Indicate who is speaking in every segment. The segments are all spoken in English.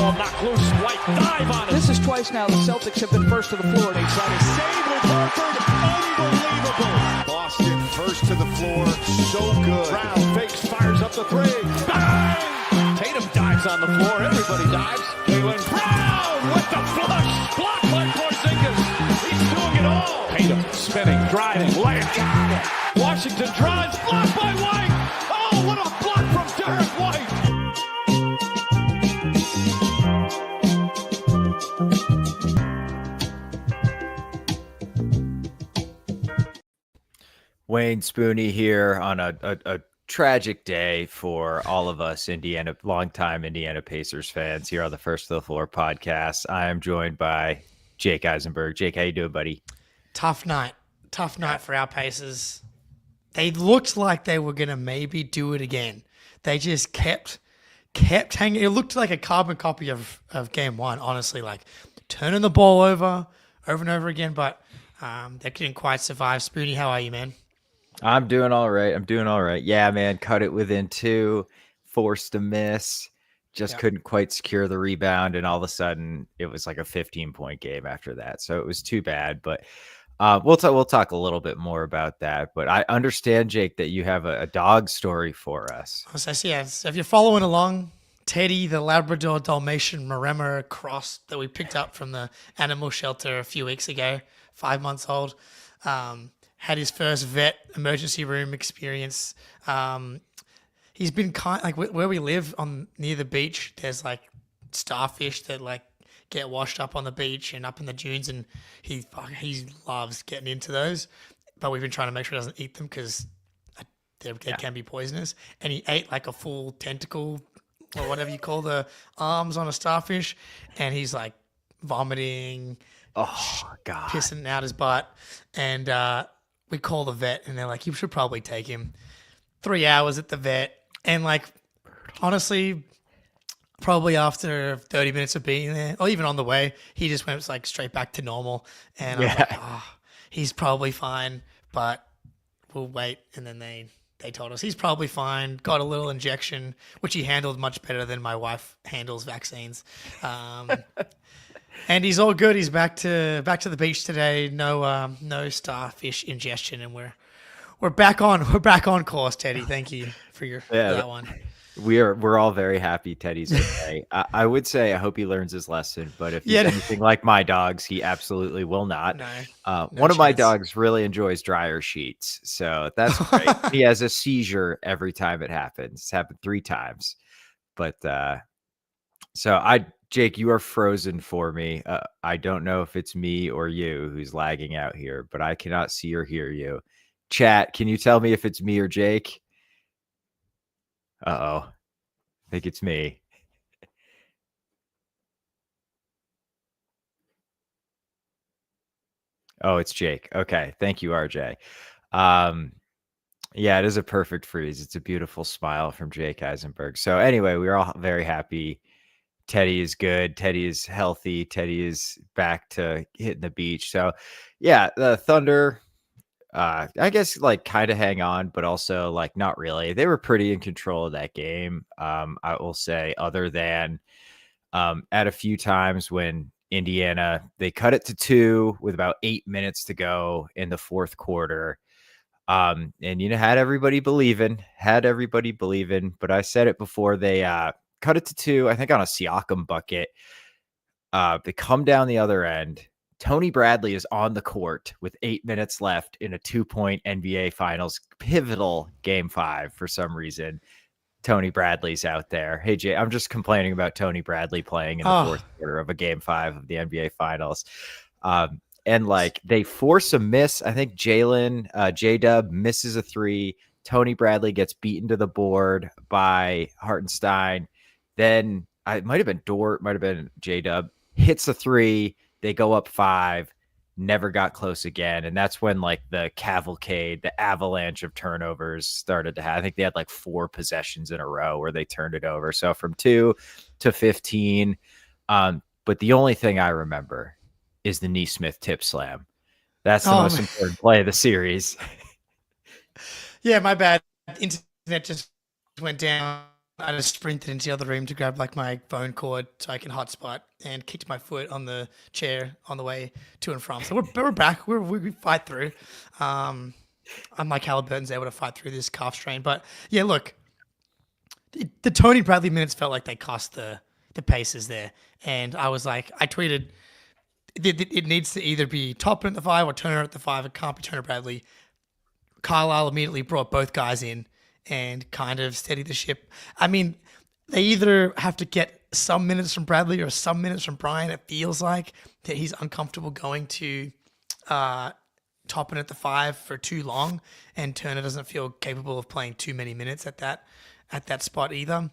Speaker 1: ball knocked loose. White dive on it.
Speaker 2: This is twice now the Celtics have been first to the floor at 8 seconds.
Speaker 1: Save with Horford. Unbelievable.
Speaker 3: Boston first to the floor. So good.
Speaker 1: Brown fakes, fires up the three. Bang! Tatum dives on the floor. Everybody dives. Jaylen Brown with the flush. Blocked by Porzingis. He's doing it all. Tatum spinning, driving, layup. Washington drives. Blocked by White. Oh, what a block from Derek White.
Speaker 4: Wayne Spooney here on a tragic day for all of us longtime Indiana Pacers fans here on the First to the Floor podcast. I am joined by Jake Eisenberg. Jake, how you doing, buddy?
Speaker 5: Tough night for our Pacers. They looked like they were going to maybe do it again. They just kept hanging. It looked like a carbon copy of game one, honestly, like turning the ball over and over again, but they couldn't quite survive. Spooney, how are you, man?
Speaker 4: I'm doing all right. Yeah, man, cut it within 2, forced a miss, couldn't quite secure the rebound, and all of a sudden it was like a 15-point game after that. So it was too bad, but we'll talk a little bit more about that. But I understand, Jake, that you have a dog story for us.
Speaker 5: So if you're following along, Teddy, the Labrador Dalmatian Maremma cross that we picked up from the animal shelter a few weeks ago, 5 months old, had his first vet emergency room experience. He's been where we live near the beach. There's like starfish that like get washed up on the beach and up in the dunes, and he loves getting into those. But we've been trying to make sure he doesn't eat them because they can be poisonous. And he ate like a full tentacle or whatever you call the arms on a starfish, and he's like vomiting,
Speaker 4: God,
Speaker 5: pissing out his butt, and we call the vet, and they're like, you should probably take him. 3 hours at the vet, and like, honestly, probably after 30 minutes of being there, or even on the way, he just went like straight back to normal. And I'm like, he's probably fine, but we'll wait. And then they told us he's probably fine. Got a little injection, which he handled much better than my wife handles vaccines. And he's all good. He's back to the beach today. No starfish ingestion, and we're back on course. Teddy, thank you for that one.
Speaker 4: We're all very happy Teddy's okay. I would say I hope he learns his lesson, but if he's anything like my dogs, he absolutely will not.
Speaker 5: No
Speaker 4: one of my dogs really enjoys dryer sheets, so that's great. He has a seizure every time it happens. It's happened 3 times, but Jake, you are frozen for me. I don't know if it's me or you who's lagging out here, but I cannot see or hear you. Chat, can you tell me if it's me or Jake? Uh-oh. I think it's me. Oh, it's Jake. Okay. Thank you, RJ. Yeah, it is a perfect freeze. It's a beautiful smile from Jake Eisenberg. So anyway, we're all very happy. Teddy is good. Teddy is healthy. Teddy is back to hitting the beach. So, yeah, the Thunder, I guess, like, kind of hang on, but also, like, not really. They were pretty in control of that game, I will say, other than at a few times when Indiana, they cut it to 2 with about 8 minutes to go in the fourth quarter. And, had everybody believing, but I said it before they cut it to 2, I think on a Siakam bucket. They come down the other end. Tony Bradley is on the court with 8 minutes left in a 2-point NBA Finals pivotal Game 5 for some reason. Tony Bradley's out there. Hey, Jay, I'm just complaining about Tony Bradley playing in the fourth quarter of a Game 5 of the NBA Finals. And like they force a miss. I think J-Dub misses a 3. Tony Bradley gets beaten to the board by Hartenstein. Then it might have been Dort, might have been J-Dub, hits a 3. They go up 5, never got close again. And that's when like the cavalcade, the avalanche of turnovers started to happen. I think they had like 4 possessions in a row where they turned it over. So from 2 to 15. But the only thing I remember is the Neesmith tip slam. That's the most important play of the series.
Speaker 5: Yeah, my bad. Internet just went down I just sprinted into the other room to grab like my phone cord so I can hotspot and kicked my foot on the chair on the way to and from. So we're back. We fight through. Unlike Halliburton's able to fight through this calf strain. But yeah, look, the Tony Bradley minutes felt like they cost the Pacers there. And I was like, I tweeted, it needs to either be Toppin at the 5 or Turner at the 5. It can't be Turner Bradley. Carlisle immediately brought both guys in and kind of steadied the ship. I mean, they either have to get some minutes from Bradley or some minutes from Brian. It feels like that he's uncomfortable going to Toppin at the 5 for too long, and Turner doesn't feel capable of playing too many minutes at that spot either.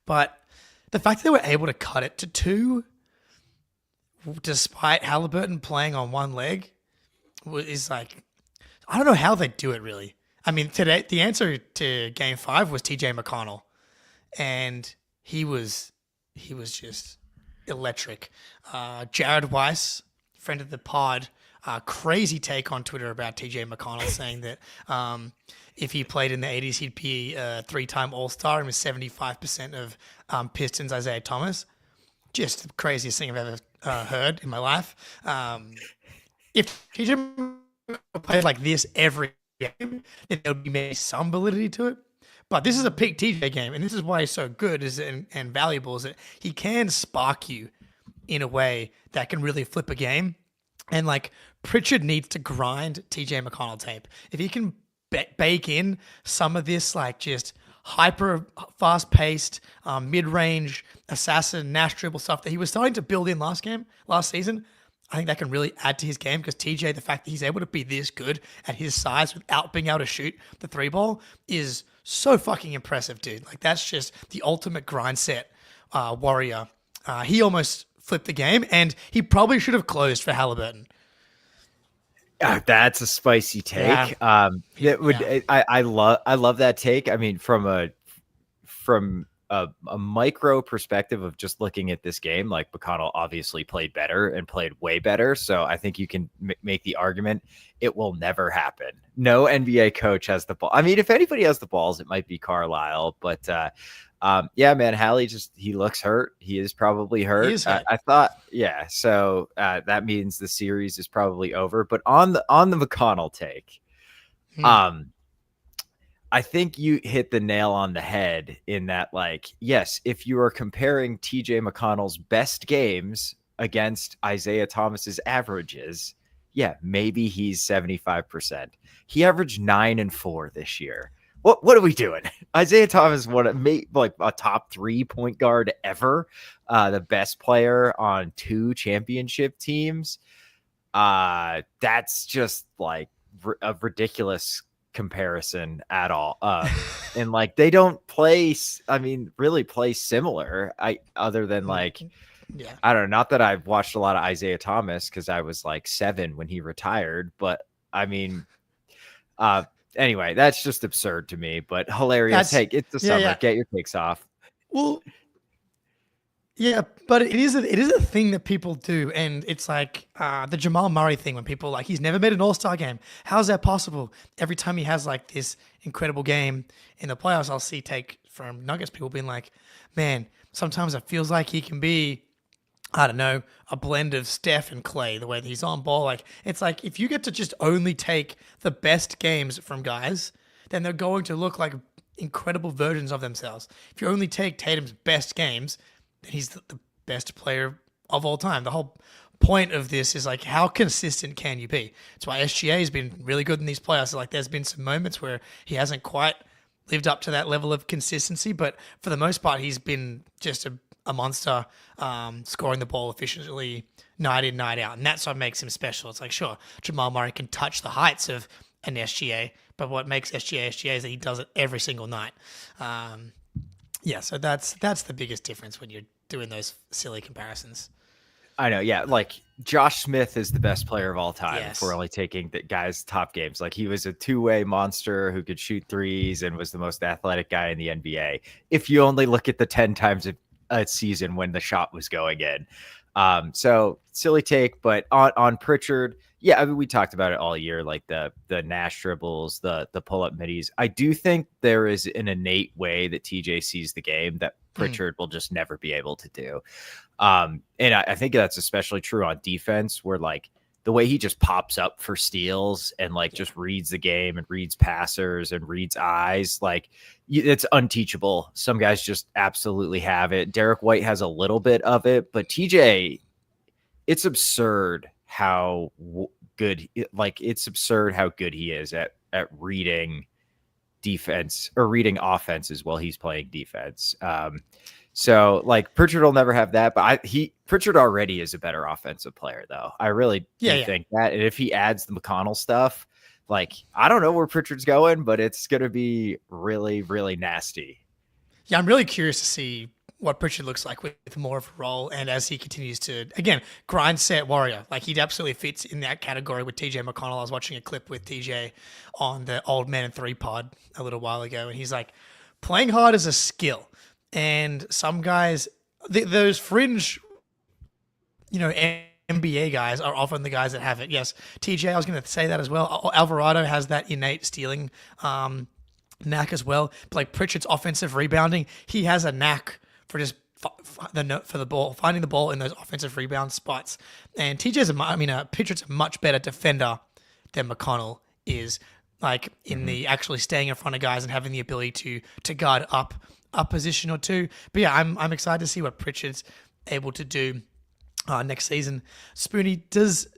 Speaker 5: But the fact that they were able to cut it to 2, despite Halliburton playing on one leg, is like, I don't know how they do it really. I mean, today the answer to Game 5 was TJ McConnell, and he was just electric. Jared Weiss, friend of the pod, crazy take on Twitter about TJ McConnell, saying that if he played in the 80s, he'd be a 3-time All-Star and was 75% of Pistons Isaiah Thomas. Just the craziest thing I've ever heard in my life. If TJ played like this every game, then there would be maybe some validity to it. But this is a peak TJ game, and this is why he's so good and valuable, is that he can spark you in a way that can really flip a game. And like Pritchard needs to grind TJ McConnell tape. If he can bake in some of this like just hyper fast-paced, mid-range assassin, Nash dribble stuff that he was starting to build in last season, I think that can really add to his game, because TJ, the fact that he's able to be this good at his size without being able to shoot the 3-ball is so fucking impressive, dude. Like, that's just the ultimate grind set warrior. He almost flipped the game, and he probably should have closed for Halliburton.
Speaker 4: That's a spicy take. I love that take. I mean, from a micro perspective of just looking at this game, like McConnell obviously played better and played way better. So I think you can make the argument it will never happen. No NBA coach has the ball. I mean, if anybody has the balls, it might be Carlisle, but yeah, man, Hallie he looks hurt. He is probably hurt.
Speaker 5: He is hurt.
Speaker 4: I thought, yeah. So that means the series is probably over, but on the McConnell take, I think you hit the nail on the head in that, like, yes, if you are comparing TJ McConnell's best games against Isaiah Thomas's averages, yeah, maybe he's 75%. He averaged 9 and 4 this year. What are we doing? Isaiah Thomas like a top 3 point guard ever, the best player on 2 championship teams. That's just like a ridiculous comparison at all. And like, they don't really play similar. Other than like,
Speaker 5: yeah,
Speaker 4: I don't know, not that I've watched a lot of Isaiah Thomas because I was like 7 when he retired, but I mean, anyway, that's just absurd to me, but hilarious. Hey, it's the summer. Get your takes off.
Speaker 5: Well, yeah, but it is a thing that people do, and it's like the Jamal Murray thing, when people like, he's never made an All-Star game. How is that possible? Every time he has like this incredible game in the playoffs, I'll see take from Nuggets people being like, man, sometimes it feels like he can be, I don't know, a blend of Steph and Clay, the way that he's on ball. Like, it's like, if you get to just only take the best games from guys, then they're going to look like incredible versions of themselves. If you only take Tatum's best games, then he's the best player of all time. The whole point of this is like, how consistent can you be? That's why SGA has been really good in these playoffs. Like, there's been some moments where he hasn't quite lived up to that level of consistency, but for the most part, he's been just a monster, scoring the ball efficiently night in, night out. And that's what makes him special. It's like, sure, Jamal Murray can touch the heights of an SGA, but what makes SGA is that he does it every single night. Yeah, so that's the biggest difference when you're doing those silly comparisons.
Speaker 4: I know, yeah. Like, Josh Smith is the best player of all time.
Speaker 5: Yes.
Speaker 4: If we're only taking the guy's top games. Like, he was a 2-way monster who could shoot threes and was the most athletic guy in the NBA. If you only look at the 10 times a season when the shot was going in. So silly take, but on Pritchard, Yeah, I mean, we talked about it all year, like the Nash dribbles, the pull up middies. I do think there is an innate way that TJ sees the game that Pritchard will just never be able to do. And I think that's especially true on defense, where like the way he just pops up for steals and like just reads the game and reads passers and reads eyes, like it's unteachable. Some guys just absolutely have it. Derek White has a little bit of it, but TJ, it's absurd how good, like it's absurd how good he is at reading defense or reading offenses while he's playing defense. So like Pritchard will never have that, but Pritchard already is a better offensive player though. I really do think that. And if he adds the McConnell stuff, like, I don't know where Pritchard's going, but it's going to be really, really nasty.
Speaker 5: Yeah. I'm really curious to see what Pritchard looks like with more of a role. And as he continues to, again, grind set warrior, like he absolutely fits in that category with TJ McConnell. I was watching a clip with TJ on the Old Man and 3 pod a little while ago. And he's like, playing hard is a skill. And some guys, those fringe, NBA guys are often the guys that have it. Yes, TJ, I was going to say that as well. Alvarado has that innate stealing knack as well. But like Pritchard's offensive rebounding, he has a knack for just for the ball, finding the ball in those offensive rebound spots. And Pritchard's a much better defender than McConnell is. Like in the actually staying in front of guys and having the ability to guard up a position or two. But yeah, I'm excited to see what Pritchard's able to do next season. Spoonie, does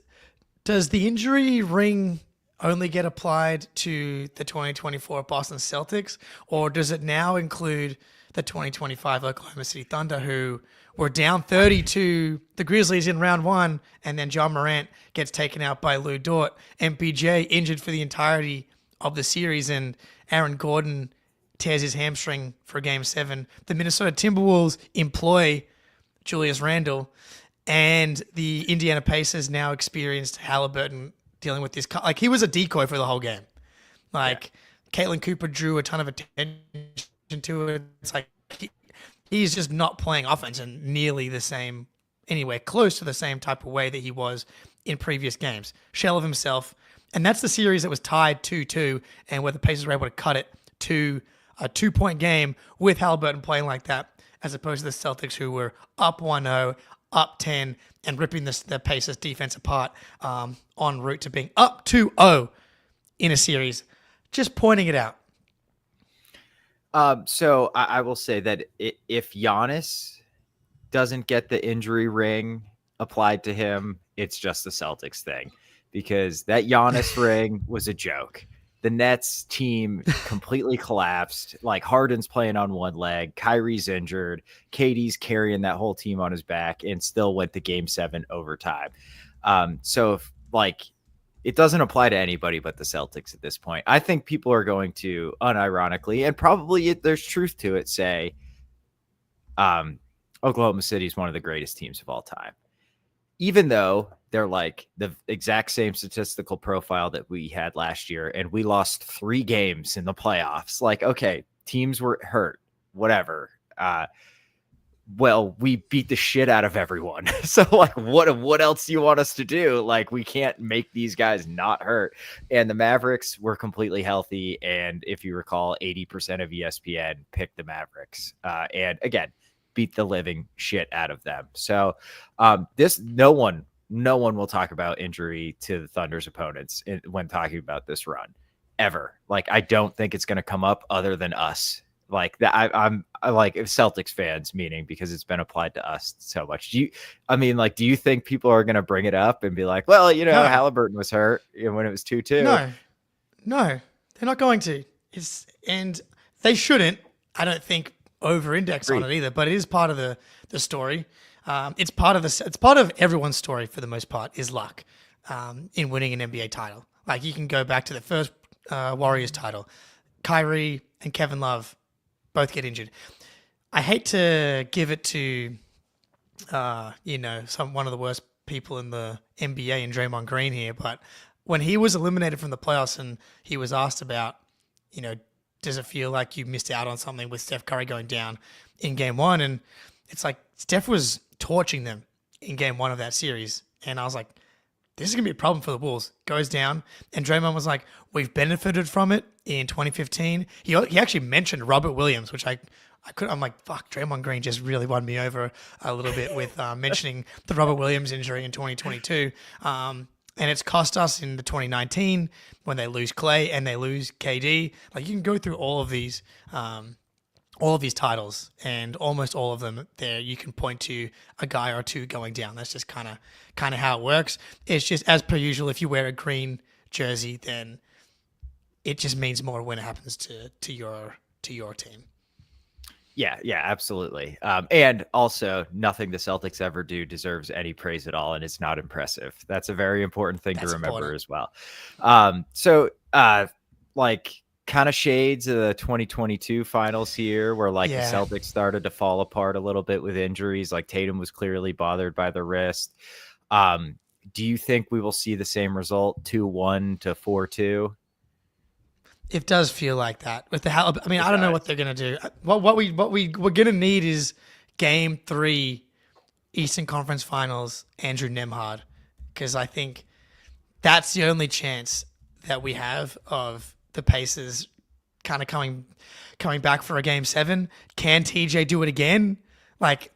Speaker 5: the injury ring only get applied to the 2024 Boston Celtics, or does it now include the 2025 Oklahoma City Thunder, who were down 30 to the Grizzlies in round 1, and then John Morant gets taken out by Lou Dort, MPJ injured for the entirety of the series, and Aaron Gordon tears his hamstring for Game 7. The Minnesota Timberwolves employ Julius Randle, and the Indiana Pacers now experienced Halliburton dealing with this. Like, he was a decoy for the whole game. Like, Caitlin Cooper drew a ton of attention to it. It's like he's just not playing offense in nearly the same, anywhere close to the same type of way that he was in previous games. Shell of himself. And that's the series that was tied 2-2, and where the Pacers were able to cut it to a 2-point game with Halliburton playing like that, as opposed to the Celtics, who were up 1-0, up 10, and ripping the Pacers defense apart en route to being up 2-0 in a series. Just pointing it out.
Speaker 4: So I will say that if Giannis doesn't get the injury ring applied to him, it's just the Celtics thing, because that Giannis ring was a joke. The Nets team completely collapsed. Like, Harden's playing on one leg, Kyrie's injured, KD's carrying that whole team on his back, and still went to Game 7 overtime. So if, like, it doesn't apply to anybody but the Celtics at this point. I think people are going to, unironically, and probably there's truth to it, say Oklahoma City is one of the greatest teams of all time. Even though they're like the exact same statistical profile that we had last year, and we lost 3 games in the playoffs. Like, okay, teams were hurt, whatever. Well, we beat the shit out of everyone. So, like, what else do you want us to do? Like, we can't make these guys not hurt. And the Mavericks were completely healthy. And if you recall, 80% of ESPN picked the Mavericks. And again, beat the living shit out of them. So no one will talk about injury to the Thunder's opponents when talking about this run ever. Like, I don't think it's going to come up other than us. Like that, I like Celtics fans, meaning because it's been applied to us so much. Do you think people are going to bring it up and be like, well, no. Halliburton was hurt when it was 2-2?
Speaker 5: No, they're not going to. And they shouldn't. I don't think over-index on it either. But it is part of the story. It's part of everyone's story for the most part, is luck in winning an NBA title. Like, you can go back to the first Warriors title. Kyrie and Kevin Love both get injured. I hate to give it to, one of the worst people in the NBA in Draymond Green here, but when he was eliminated from the playoffs and he was asked about, does it feel like you missed out on something with Steph Curry going down in Game 1? And it's like Steph was torching them in Game 1 of that series. And I was like, this is going to be a problem for the Wolves. Goes down, and Draymond was like, we've benefited from it in 2015. He actually mentioned Robert Williams, which I'm like, fuck, Draymond Green just really won me over a little bit with mentioning the Robert Williams injury in 2022. And it's cost us in the 2019 when they lose Clay and they lose KD. Like, you can go through all of these titles, and almost all of them there you can point to a guy or two going down. That's just kind of how it works. It's just, as per usual, if you wear a green jersey, then it just means more when it happens to your team.
Speaker 4: Yeah, absolutely. And also, nothing the Celtics ever do deserves any praise at all, and it's not impressive. That's a very important thing to remember as well. Kind of shades of the 2022 finals here, where the Celtics started to fall apart a little bit with injuries. Like, Tatum was clearly bothered by the wrist. Do you think we will see the same result, 2-1 to 4-2?
Speaker 5: It does feel like that with the I mean, I don't know what they're gonna do. What we're gonna need is Game 3, Eastern Conference Finals, Andrew Nembhard, because I think that's the only chance that we have of the Pacers kind of coming back for a Game 7. Can TJ do it again? Like,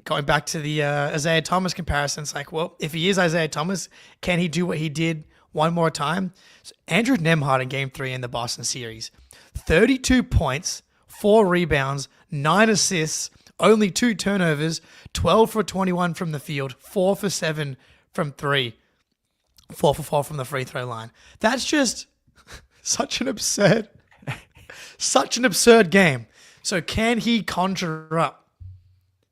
Speaker 5: going back to the Isaiah Thomas comparison, it's like, well, if he is Isaiah Thomas, can he do what he did one more time? So Andrew Nembhard in Game 3 in the Boston series, 32 points, 4 rebounds, 9 assists, only 2 turnovers, 12 for 21 from the field, 4 for 7 from 3, 4 for 4 from the free throw line. That's just such an absurd game. So can he conjure up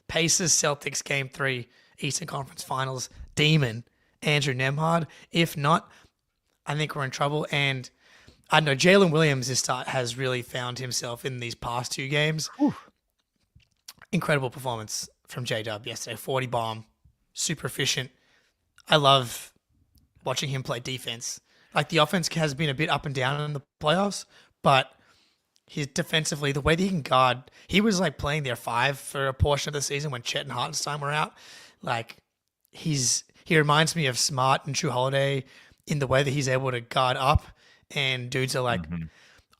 Speaker 5: Pacers Celtics Game 3 Eastern Conference Finals demon Andrew Nembhard? If not, I think we're in trouble. And I know Jalen Williams has really found himself in these past 2 games. Whew. Incredible performance from J-Dub yesterday. 40 bomb, super efficient. I love watching him play defense. Like, the offense has been a bit up and down in the playoffs, but he's defensively, the way that he can guard, he was like playing their 5 for a portion of the season when Chet and Hartenstein were out. Like, he reminds me of Smart and True Holiday in the way that he's able to guard up, and dudes are like,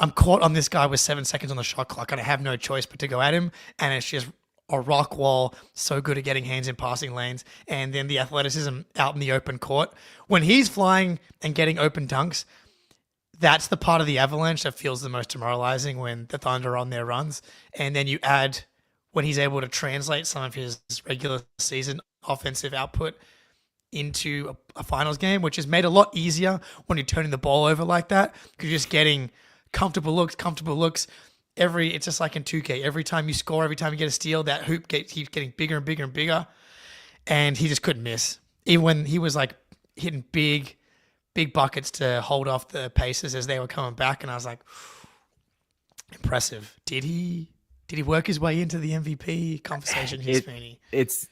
Speaker 5: I'm caught on this guy with 7 seconds on the shot clock and I have no choice but to go at him, and it's just a rock wall, so good at getting hands in passing lanes, and then the athleticism out in the open court. When he's flying and getting open dunks, that's the part of the Avalanche that feels the most demoralizing when the Thunder are on their runs. And then you add when he's able to translate some of his regular season offensive output into a finals game, which is made a lot easier when you're turning the ball over like that, because you're just getting comfortable looks. It's just like in 2K. Every time you score, every time you get a steal, that hoop keeps getting bigger and bigger and bigger. And he just couldn't miss. Even when he was like hitting big buckets to hold off the Pacers as they were coming back. And I was like, impressive. Did he work his way into the MVP conversation here, Sweeney?
Speaker 4: It's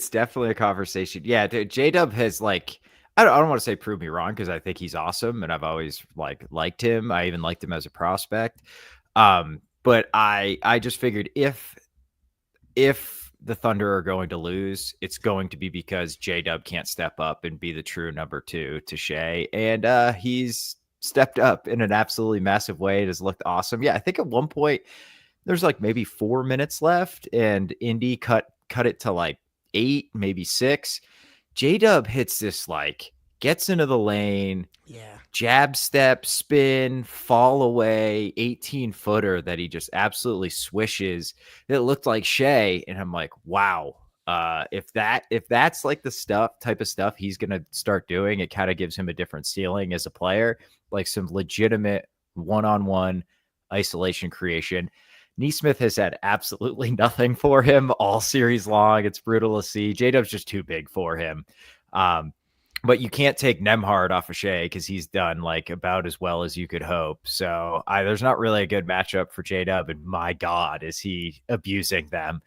Speaker 4: definitely a conversation. Yeah, J-Dub has, like, I don't want to say prove me wrong, because I think he's awesome and I've always liked him. I even liked him as a prospect. But I just figured if the Thunder are going to lose, it's going to be because J-Dub can't step up and be the true number 2 to Shea. And he's stepped up in an absolutely massive way. It has looked awesome. Yeah, I think at one point there's like maybe 4 minutes left and Indy cut it to like 8, maybe 6. J-Dub hits this, like, gets into the lane, jab step, spin, fall away, 18-footer that he just absolutely swishes. It looked like Shea, and I'm like, wow. If that's like the type of stuff he's gonna start doing, it kind of gives him a different ceiling as a player, like some legitimate one-on-one isolation creation. Nesmith has had absolutely nothing for him all series long. It's brutal to see. J-Dub's just too big for him. But you can't take Nembhard off of Shea because he's done like about as well as you could hope. So there's not really a good matchup for J-Dub, and my God, is he abusing them.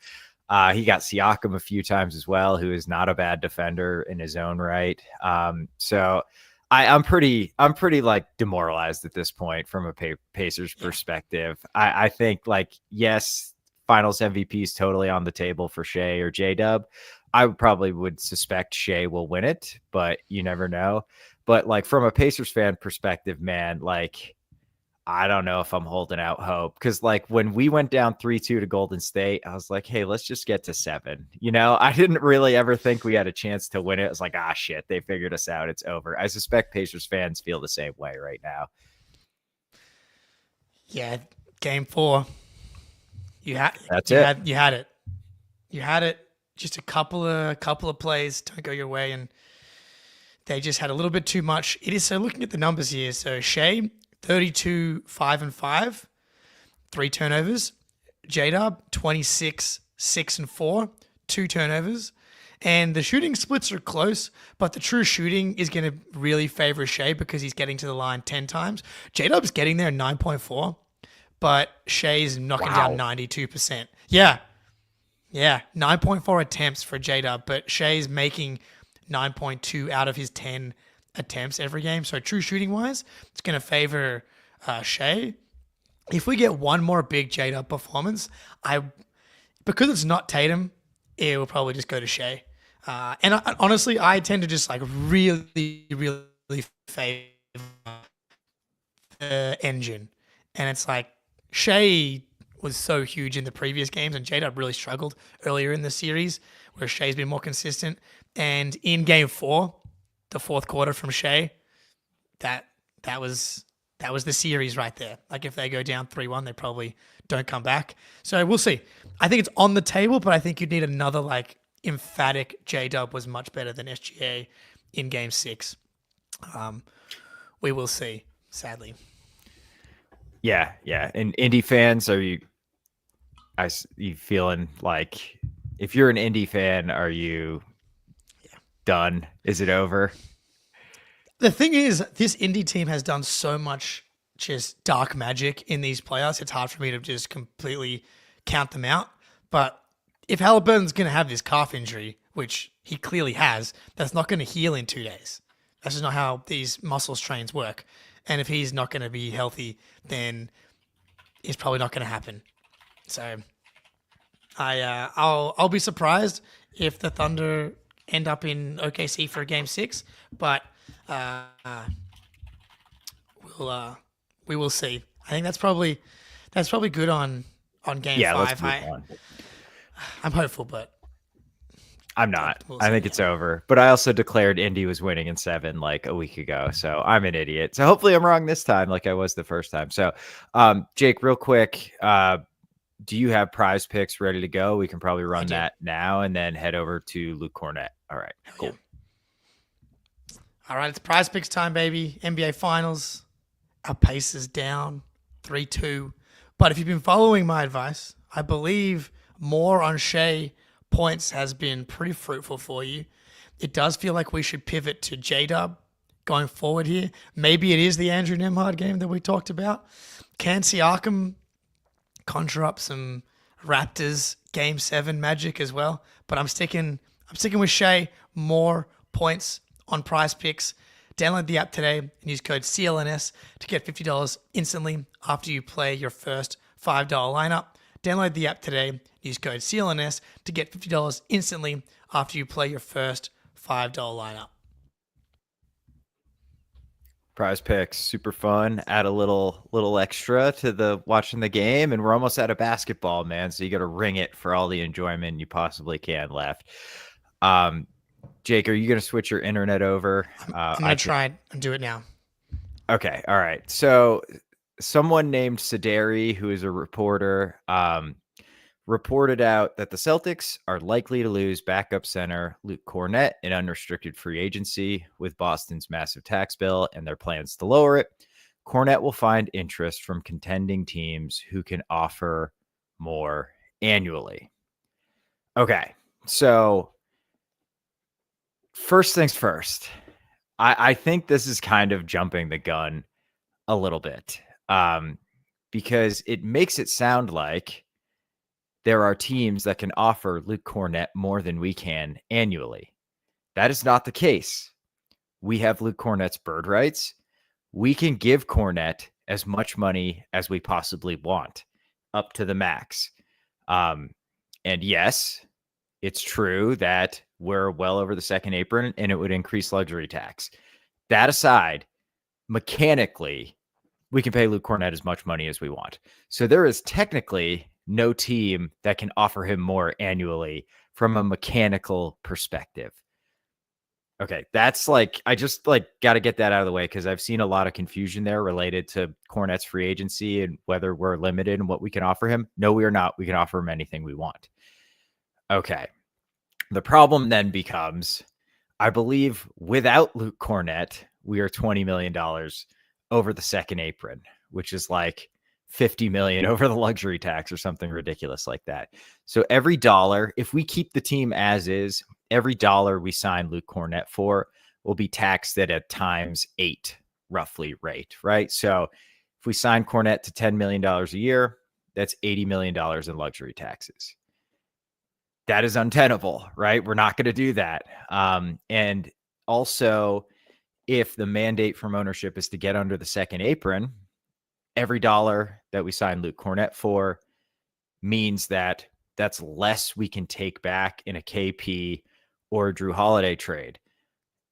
Speaker 4: He got Siakam a few times as well, who is not a bad defender in his own right. So I'm pretty like demoralized at this point from a Pacers perspective. I think, like, yes, Finals MVP is totally on the table for Shea or J-Dub. I probably would suspect Shea will win it, but you never know. But like from a Pacers fan perspective, man, like I don't know if I'm holding out hope because like when we went down 3-2 to Golden State, I was like, hey, let's just get to 7. You know, I didn't really ever think we had a chance to win it. It was like, shit, they figured us out. It's over. I suspect Pacers fans feel the same way right now.
Speaker 5: Yeah, game 4.
Speaker 4: That's
Speaker 5: you
Speaker 4: it.
Speaker 5: You had it. You had it. Just a couple of plays don't go your way, and they just had a little bit too much. It is so looking at the numbers here. So Shea, 32, 5 and 5, 3 turnovers. J-Dub, 26, 6 and 4, 2 turnovers. And the shooting splits are close, but the true shooting is going to really favor Shea because he's getting to the line 10 times. J-Dub's getting there 9.4, but Shea's knocking down 92%. Yeah, 9.4 attempts for J-Dub, but Shea's making 9.2 out of his 10 attempts every game. So true shooting-wise, it's going to favor Shea. If we get one more big J-Dub performance, because it's not Tatum, it will probably just go to Shea. Honestly, I tend to just like really, really favor the engine. And it's like Shea was so huge in the previous games, and J-Dub really struggled earlier in the series, where Shea's been more consistent. And in game 4, the fourth quarter from Shea, that was the series right there. Like if they go down 3-1, they probably don't come back. So we'll see. I think it's on the table, but I think you'd need another like emphatic J-Dub was much better than SGA in game 6. We will see, sadly.
Speaker 4: Yeah. And Indy fans, are you feeling like if you're an Indy fan, are you done? Is it over?
Speaker 5: The thing is, this Indy team has done so much just dark magic in these playoffs. It's hard for me to just completely count them out. But if Halliburton's going to have this calf injury, which he clearly has, that's not going to heal in 2 days. That's just not how these muscle strains work. And if he's not going to be healthy, then it's probably not going to happen. So I'll be surprised if the Thunder end up in OKC for game 6, but we will see. I think that's probably good on game 5.
Speaker 4: Let's move on.
Speaker 5: I'm hopeful, but
Speaker 4: I'm not. I think it's over. But I also declared Indy was winning in 7 like a week ago. So I'm an idiot. So hopefully I'm wrong this time like I was the first time. So Jake, real quick, do you have PrizePicks ready to go? We can probably run that now and then head over to Luke Kornet. All right, cool.
Speaker 5: Yeah. All right, it's PrizePicks time, baby. NBA Finals. Our pace is down 3-2. But if you've been following my advice, I believe more on Shea points has been pretty fruitful for you. It does feel like we should pivot to J-Dub going forward here. Maybe it is the Andrew Nembhard game that we talked about. Can Siakam conjure up some Raptors game 7 magic as well? But I'm sticking with Shea. More points on PrizePicks. Download the app today and use code CLNS to get $50 instantly after you play your first $5 lineup. Download the app today. Use code CLNS to get $50 instantly after you play your first $5 lineup.
Speaker 4: PrizePicks, super fun. Add a little extra to the watching the game, and we're almost out of basketball, man. So you got to ring it for all the enjoyment you possibly can left. Jake, are you going to switch your internet over?
Speaker 5: I'm going to try and do it now.
Speaker 4: Okay, all right. So someone named Sederi, who is a reporter, reported out that the Celtics are likely to lose backup center Luke Kornet in unrestricted free agency with Boston's massive tax bill and their plans to lower it. Kornet will find interest from contending teams who can offer more annually. Okay, so first things first, I think this is kind of jumping the gun a little bit because it makes it sound like there are teams that can offer Luke Kornet more than we can annually. That is not the case. We have Luke Kornet's bird rights. We can give Kornet as much money as we possibly want, up to the max. And yes, it's true that we're well over the second apron, and it would increase luxury tax. That aside, mechanically, we can pay Luke Kornet as much money as we want. So there is technically no team that can offer him more annually from a mechanical perspective. Okay, that's like, I just like got to get that out of the way because I've seen a lot of confusion there related to Kornet's free agency and whether we're limited in what we can offer him. No, we are not. We can offer him anything we want. Okay. The problem then becomes, I believe without Luke Kornet, we are $20 million over the second apron, which is like 50 million over the luxury tax or something ridiculous like that. So every dollar, if we keep the team as is, every dollar we sign Luke Kornet for will be taxed at a ×8 roughly rate, right? So if we sign Kornet to $10 million a year, that's $80 million in luxury taxes. That is untenable, right? We're not going to do that. And also, if the mandate from ownership is to get under the second apron, every dollar that we sign Luke Kornet for means that that's less we can take back in a KP or a Drew Holiday trade.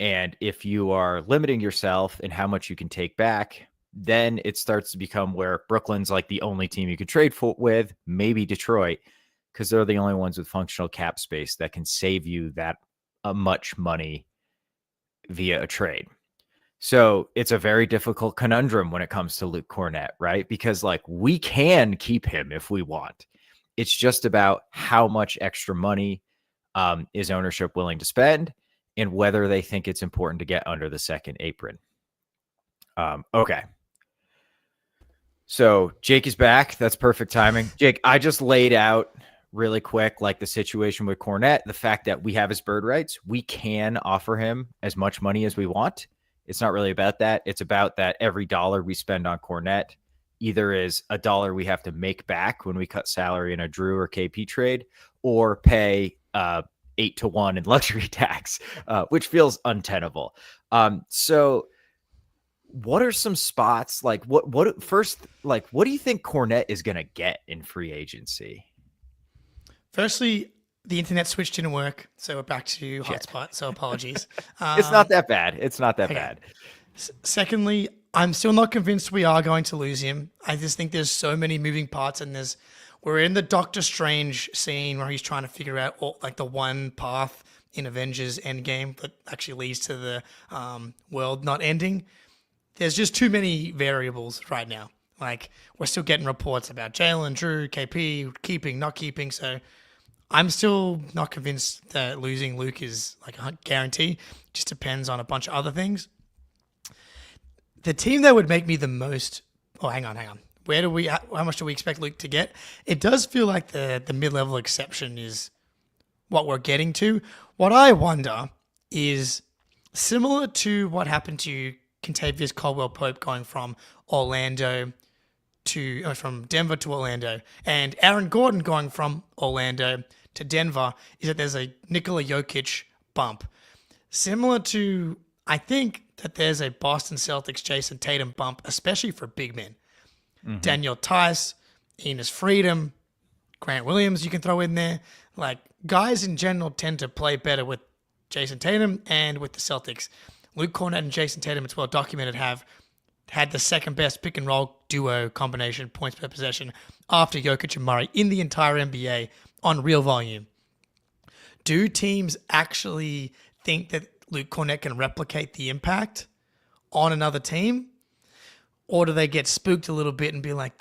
Speaker 4: And if you are limiting yourself in how much you can take back, then it starts to become where Brooklyn's like the only team you could trade for with, maybe Detroit, because they're the only ones with functional cap space that can save you that much money via a trade. So it's a very difficult conundrum when it comes to Luke Kornet, right? Because like we can keep him if we want. It's just about how much extra money is ownership willing to spend and whether they think it's important to get under the second apron. Okay. So Jake is back. That's perfect timing. Jake, I just laid out really quick, like the situation with Kornet, the fact that we have his bird rights. We can offer him as much money as we want. It's not really about that. It's about that every dollar we spend on Kornet either is a dollar we have to make back when we cut salary in a Drew or KP trade, or pay 8-to-1 in luxury tax, which feels untenable. So what are some spots like what do you think Kornet is going to get in free agency?
Speaker 5: Firstly, the internet switch didn't work, so we're back to hotspot. So apologies.
Speaker 4: It's not that bad. It's not that bad.
Speaker 5: Secondly, I'm still not convinced we are going to lose him. I just think there's so many moving parts, and we're in the Doctor Strange scene where he's trying to figure out like the one path in Avengers Endgame that actually leads to the world not ending. There's just too many variables right now. Like, we're still getting reports about Jalen, Drew, KP, keeping, not keeping. So I'm still not convinced that losing Luke is like a guarantee. Just depends on a bunch of other things. The team that would make me the most... Oh, hang on. How much do we expect Luke to get? It does feel like the mid-level exception is what we're getting to. What I wonder is similar to what happened to Kentavious Caldwell-Pope going from Denver to Orlando, and Aaron Gordon going from Orlando to Denver, is that there's a Nikola Jokic bump. Similar to, I think that there's a Boston Celtics Jason Tatum bump, especially for big men. Mm-hmm. Daniel Tice, Enes Freedom, Grant Williams you can throw in there. Like, guys in general tend to play better with Jason Tatum and with the Celtics. Luke Kornet and Jason Tatum, it's well documented, have had the second best pick and roll duo combination points per possession after Jokic and Murray in the entire NBA on real volume. Do teams actually think that Luke Kornet can replicate the impact on another team? Or do they get spooked a little bit and be like,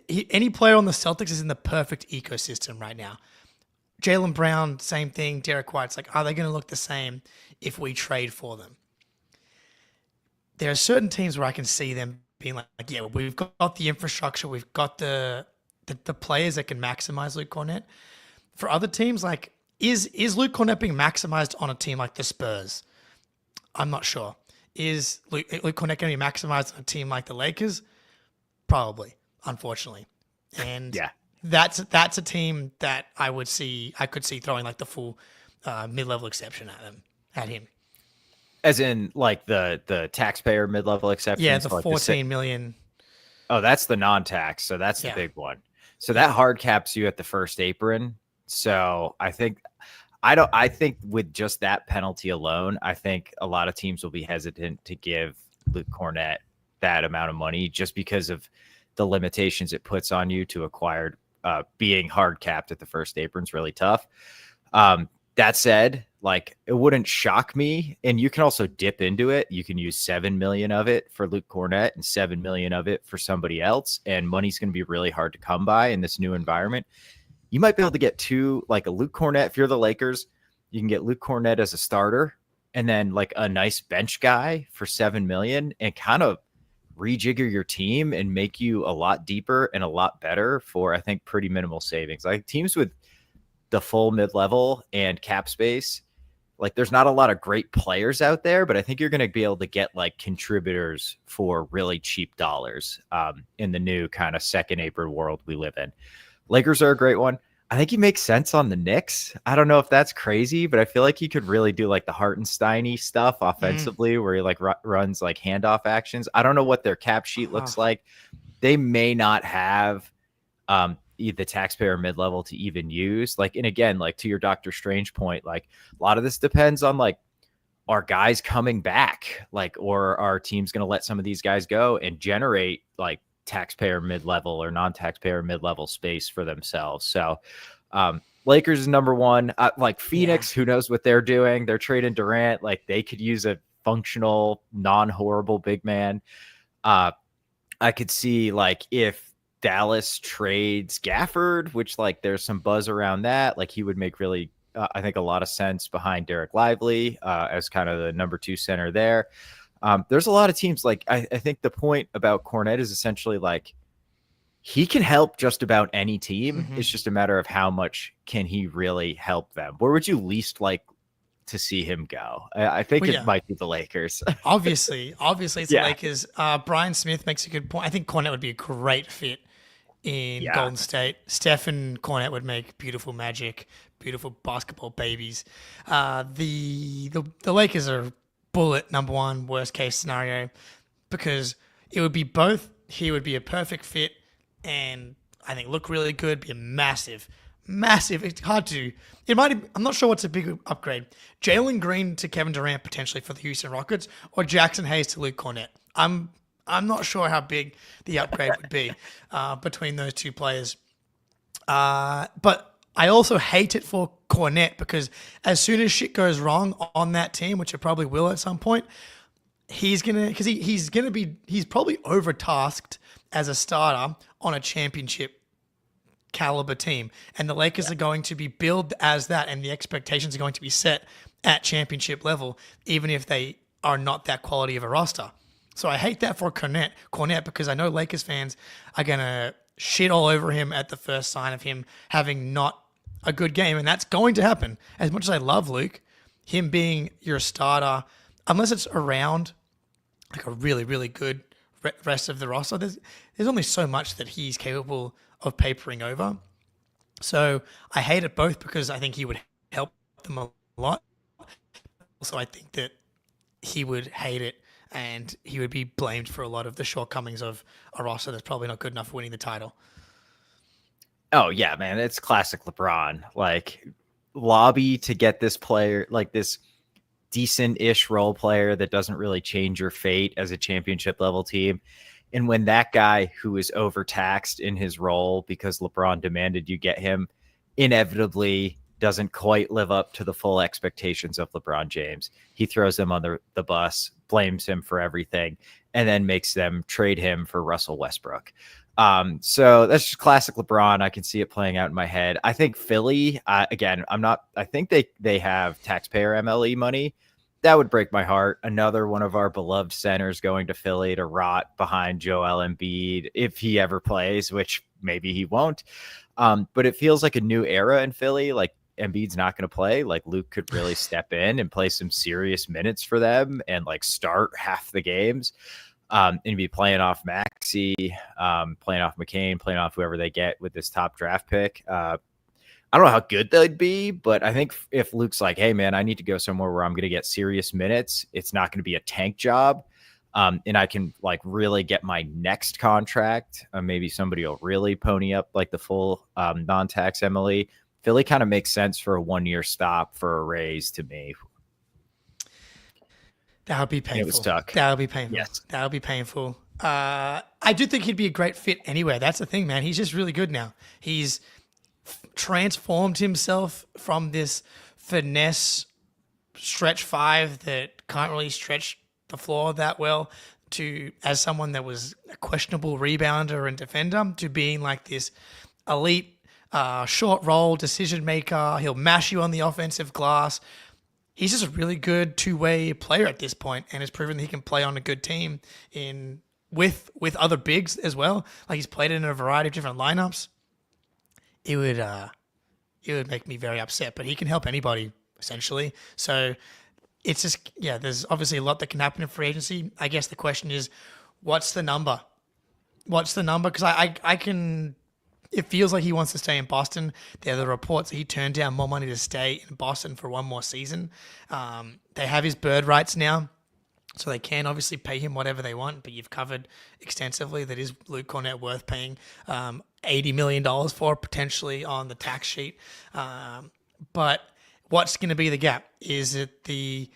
Speaker 5: any player on the Celtics is in the perfect ecosystem right now? Jaylen Brown, same thing. Derek White's like, are they going to look the same if we trade for them? There are certain teams where I can see them being like, yeah, we've got the infrastructure, we've got the players that can maximize Luke Kornet. For other teams, like, is Luke Kornet being maximized on a team like the Spurs? I'm not sure. Is Luke Kornet going to be maximized on a team like the Lakers? Probably, unfortunately. And
Speaker 4: yeah,
Speaker 5: that's a team that I could see throwing like the full mid-level exception at him.
Speaker 4: As in, like, the taxpayer mid-level exception?
Speaker 5: Yeah, the like 14 million.
Speaker 4: Oh, that's the non-tax, so that's the big one. So that hard caps you at the first apron. So I think I think with just that penalty alone, I think a lot of teams will be hesitant to give Luke Kornet that amount of money just because of the limitations it puts on you to acquire. Being hard capped at the first apron is really tough. That said, like, it wouldn't shock me, and you can also dip into it. You can use 7 million of it for Luke Kornet and 7 million of it for somebody else, and money's going to be really hard to come by in this new environment. You might be able to get two, like a Luke Kornet. If you're the Lakers, you can get Luke Kornet as a starter, and then like a nice bench guy for 7 million, and kind of rejigger your team and make you a lot deeper and a lot better for, I think, pretty minimal savings. Like teams with the full mid-level and cap space, like there's not a lot of great players out there, but I think you're going to be able to get like contributors for really cheap dollars in the new kind of second apron world we live in. Lakers are a great one. I think he makes sense on the Knicks. I don't know if that's crazy, but I feel like he could really do like the Hartenstein-y stuff offensively where he like runs like handoff actions. I don't know what their cap sheet looks like. They may not have the taxpayer mid-level to even use. Like, and again, like to your Doctor Strange point, like a lot of this depends on like, are guys coming back? Like, or are teams going to let some of these guys go and generate like taxpayer mid-level or non-taxpayer mid-level space for themselves? So Lakers is number one. Like Phoenix, who knows what they're doing? They're trading Durant. Like they could use a functional, non-horrible big man. I could see like if Dallas trades Gafford, which like there's some buzz around that, like he would make really I think a lot of sense behind Derek Lively as kind of the number 2 center there. There's a lot of teams. Like I think the point about Kornet is essentially like he can help just about any team. It's just a matter of how much can he really help them. Where would you least like to see him go? I think it might be the Lakers.
Speaker 5: obviously it's the Lakers. Brian Smith makes a good point. I think Kornet would be a great fit in Golden State. Steph and Kornet would make beautiful magic, beautiful basketball babies. The Lakers are bullet number one worst case scenario because it would be both. He would be a perfect fit and I think look really good, be a massive. It's hard to. It might. I'm not sure what's a big upgrade. Jalen Green to Kevin Durant potentially for the Houston Rockets, or Jackson Hayes to Luke Kornet. I'm not sure how big the upgrade would be between those two players. But I also hate it for Kornet because as soon as shit goes wrong on that team, which it probably will at some point, he's probably overtasked as a starter on a championship caliber team, and the Lakers are going to be billed as that, and the expectations are going to be set at championship level, even if they are not that quality of a roster. So I hate that for Kornet because I know Lakers fans are gonna shit all over him at the first sign of him having not a good game, and that's going to happen. As much as I love Luke, him being your starter, unless it's around like a really, really good rest of the roster, there's only so much that he's capable of papering over. So I hate it both because I think he would help them a lot. Also, I think that he would hate it and he would be blamed for a lot of the shortcomings of a roster that's probably not good enough for winning the title.
Speaker 4: Oh, yeah, man. It's classic LeBron. Like, lobby to get this player, like this decent-ish role player that doesn't really change your fate as a championship level team. And when that guy who is overtaxed in his role because LeBron demanded you get him inevitably doesn't quite live up to the full expectations of LeBron James, he throws them on the bus, blames him for everything, and then makes them trade him for Russell Westbrook. So that's just classic LeBron. I can see it playing out in my head. I think Philly, again, I think they have taxpayer MLE money. That would break my heart. Another one of our beloved centers going to Philly to rot behind Joel Embiid if he ever plays, which maybe he won't. But it feels like a new era in Philly. Like Embiid's not going to play. Like Luke could really step in and play some serious minutes for them and like start half the games. And be playing off Maxey, playing off McCain, playing off whoever they get with this top draft pick. I don't know how good they'd be, but I think if Luke's like, hey, man, I need to go somewhere where I'm going to get serious minutes, it's not going to be a tank job. And I can like really get my next contract. Maybe somebody will really pony up like the full non-tax MLE. Philly kind of makes sense for a 1-year stop for a raise to me.
Speaker 5: That would be
Speaker 4: And it was
Speaker 5: painful.
Speaker 4: stuck.
Speaker 5: That would be painful.
Speaker 4: Yes.
Speaker 5: That would be painful. I do think he'd be a great fit anywhere. That's the thing, man. He's just really good now. He's transformed himself from this finesse stretch five that can't really stretch the floor that well to as someone that was a questionable rebounder and defender to being like this elite short roll decision maker. He'll mash you on the offensive glass. He's just a really good two-way player at this point, and has proven that he can play on a good team with other bigs as well. Like, he's played in a variety of different lineups. It would make me very upset, but he can help anybody essentially. So it's just, yeah, there's obviously a lot that can happen in free agency. I guess the question is, what's the number? What's the number? Because I can. It feels like he wants to stay in Boston. There are the reports that he turned down more money to stay in Boston for one more season. They have his bird rights now, so they can obviously pay him whatever they want, but you've covered extensively that is Luke Kornet worth paying $80 million for potentially on the tax sheet. But what's going to be the gap? Is it the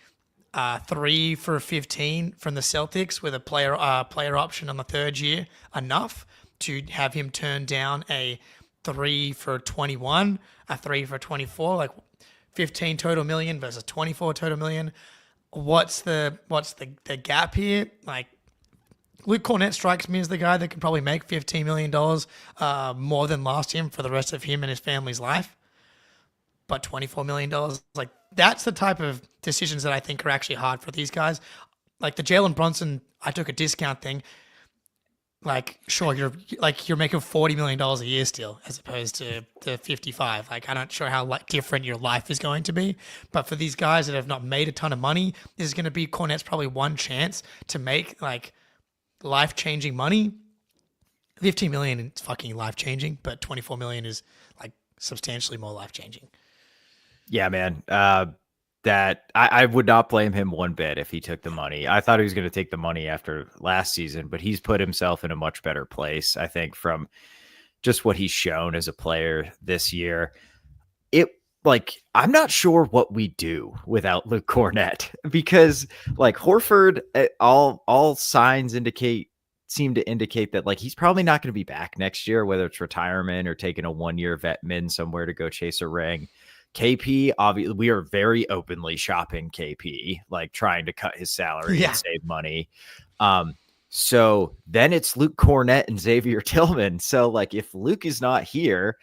Speaker 5: 3 for 15 from the Celtics with a player option on the third year enough to have him turn down a 3 for 21, a 3 for 24, like 15 total million versus 24 total million? What's the gap here? Like, Luke Kornet strikes me as the guy that can probably make $15 million more than last him for the rest of him and his family's life. But $24 million, like, that's the type of decisions that I think are actually hard for these guys. Like the Jalen Brunson, I took a discount thing. Like, sure, you're making $40 million a year still, as opposed to 55. Like, I'm not sure how different your life is going to be. But for these guys that have not made a ton of money, this is going to be Kornet's probably one chance to make like life-changing money. 15 million is fucking life-changing, but 24 million is like substantially more life-changing.
Speaker 4: Yeah, man. That I would not blame him one bit if he took the money. I thought he was going to take the money after last season, but he's put himself in a much better place, I think, from just what he's shown as a player this year. I'm not sure what we do without Luke Kornet, because like Horford, all signs seem to indicate that like he's probably not going to be back next year, whether it's retirement or taking a 1-year vet min somewhere to go chase a ring. KP, obviously, we are very openly shopping KP, like trying to cut his salary and save money. So then it's Luke Kornet and Xavier Tillman. So like, if Luke is not here,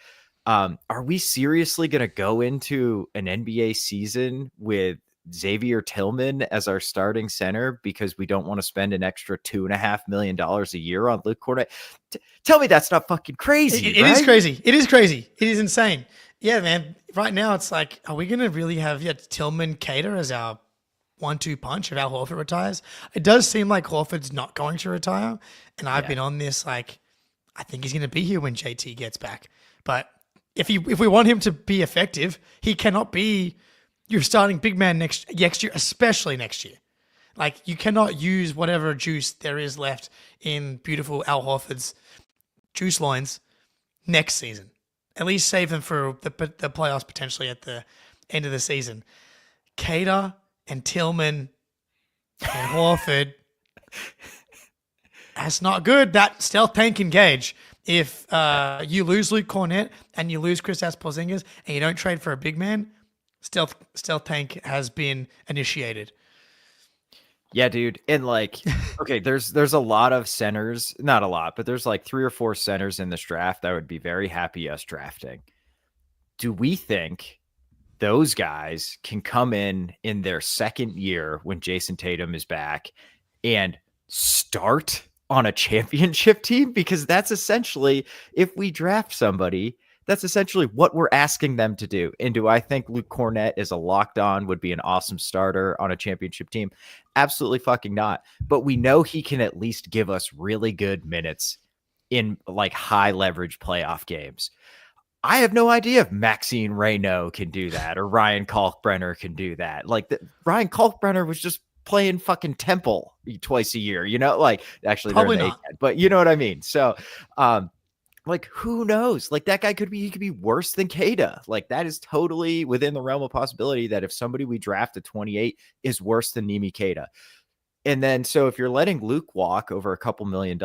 Speaker 4: are we seriously going to go into an NBA season with Xavier Tillman as our starting center because we don't want to spend an extra $2.5 million a year on Luke Kornet? Tell me that's not fucking crazy.
Speaker 5: It is crazy. It is crazy. It is insane. Yeah, man. Right now, it's like, are we going to really have Tillman cater as our 1-2 punch if Al Horford retires? It does seem like Horford's not going to retire, and I've been on this like, I think he's going to be here when JT gets back. But if we want him to be effective, he cannot be your starting big man next year, especially next year. Like, you cannot use whatever juice there is left in beautiful Al Horford's juice loins next season. At least save them for the playoffs potentially at the end of the season. Cater and Tillman and Horford, that's not good. That stealth tank engage. If you lose Luke Kornet and you lose Kristaps Porzingis and you don't trade for a big man, stealth tank has been initiated.
Speaker 4: Yeah, dude. And like, okay, there's a lot of centers, not a lot, but there's like 3 or 4 centers in this draft I would be very happy us drafting. Do we think those guys can come in their second year when Jason Tatum is back and start on a championship team? Because that's essentially, if we draft somebody, that's essentially what we're asking them to do. And do I think Luke Kornet is a locked on, would be an awesome starter on a championship team? Absolutely fucking not. But we know he can at least give us really good minutes in like high leverage playoff games. I have no idea if Maxine Reynaud can do that or Ryan Kalkbrenner can do that. Like Ryan Kalkbrenner was just playing fucking Temple twice a year, you know, like actually
Speaker 5: Probably
Speaker 4: they're in
Speaker 5: not.
Speaker 4: but you know what I mean? So, like, who knows? Like, that guy could be worse than Kada. Like, that is totally within the realm of possibility that if somebody we draft at 28 is worse than Nimi Kada. And then, so if you're letting Luke walk over a couple $1 million,